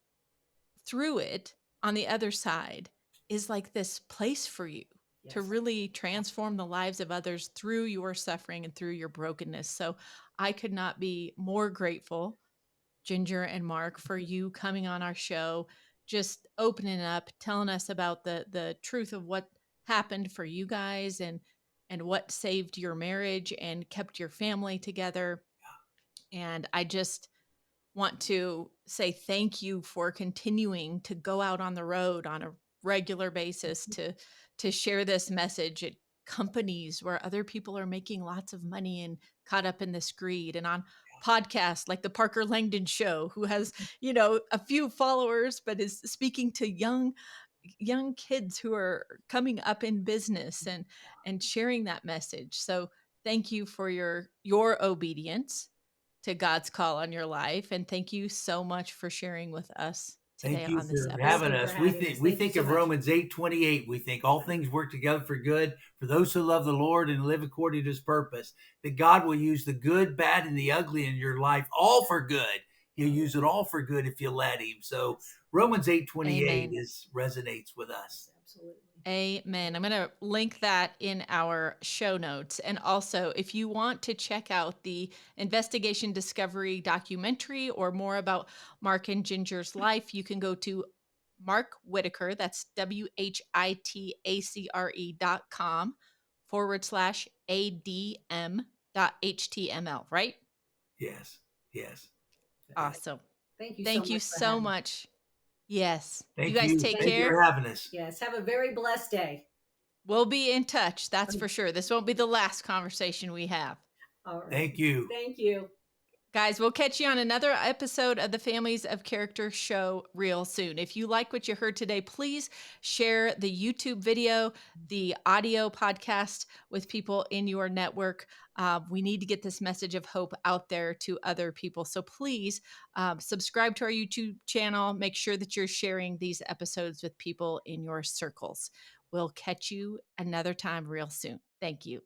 through it on the other side is like this place for you to Yes. really transform the lives of others through your suffering and through your brokenness. So I could not be more grateful, Ginger and Mark, for you coming on our show, just opening up, telling us about the truth of what happened for you guys and what saved your marriage and kept your family together. And I just want to say thank you for continuing to go out on the road on a regular basis to share this message at companies where other people are making lots of money and caught up in this greed, and on podcasts like the Parker Langdon show, who has a few followers but is speaking to young kids who are coming up in business and sharing that message. So thank you for your obedience to God's call on your life, and thank you so much for sharing with us today thank you on this for Thank having you episode. for us. We having think us. we Thank you think so of much. Romans 8:28. We think all things work together for good for those who love the Lord and live according to his purpose. That God will use the good, bad, and the ugly in your life all for good. He'll use it all for good if you let him. So Yes. Romans 8:28 Amen. is resonates with us. Yes, absolutely. Amen. I'm going to link that in our show notes. And also, if you want to check out the investigation discovery documentary or more about Mark and Ginger's life, you can go to Mark Whitacre, that's WHITACRE.com/ADM dot HTML, right? Yes. Yes. Yes. Yes. Awesome. Thank you so Thank you much for so having us. much. Yes. You Thank guys you. take Thank Thank you you. care. for having us. Yes. Have a very blessed day. We'll be in touch. That's for sure. This won't be the last conversation we have. All right. Thank you. Thank you. Guys, we'll catch you on another episode of the Families of Character show real soon. If you like what you heard today, please share the YouTube video, the audio podcast with people in your network. We need to get this message of hope out there to other people. So please subscribe to our YouTube channel. Make sure that you're sharing these episodes with people in your circles. We'll catch you another time real soon. Thank you.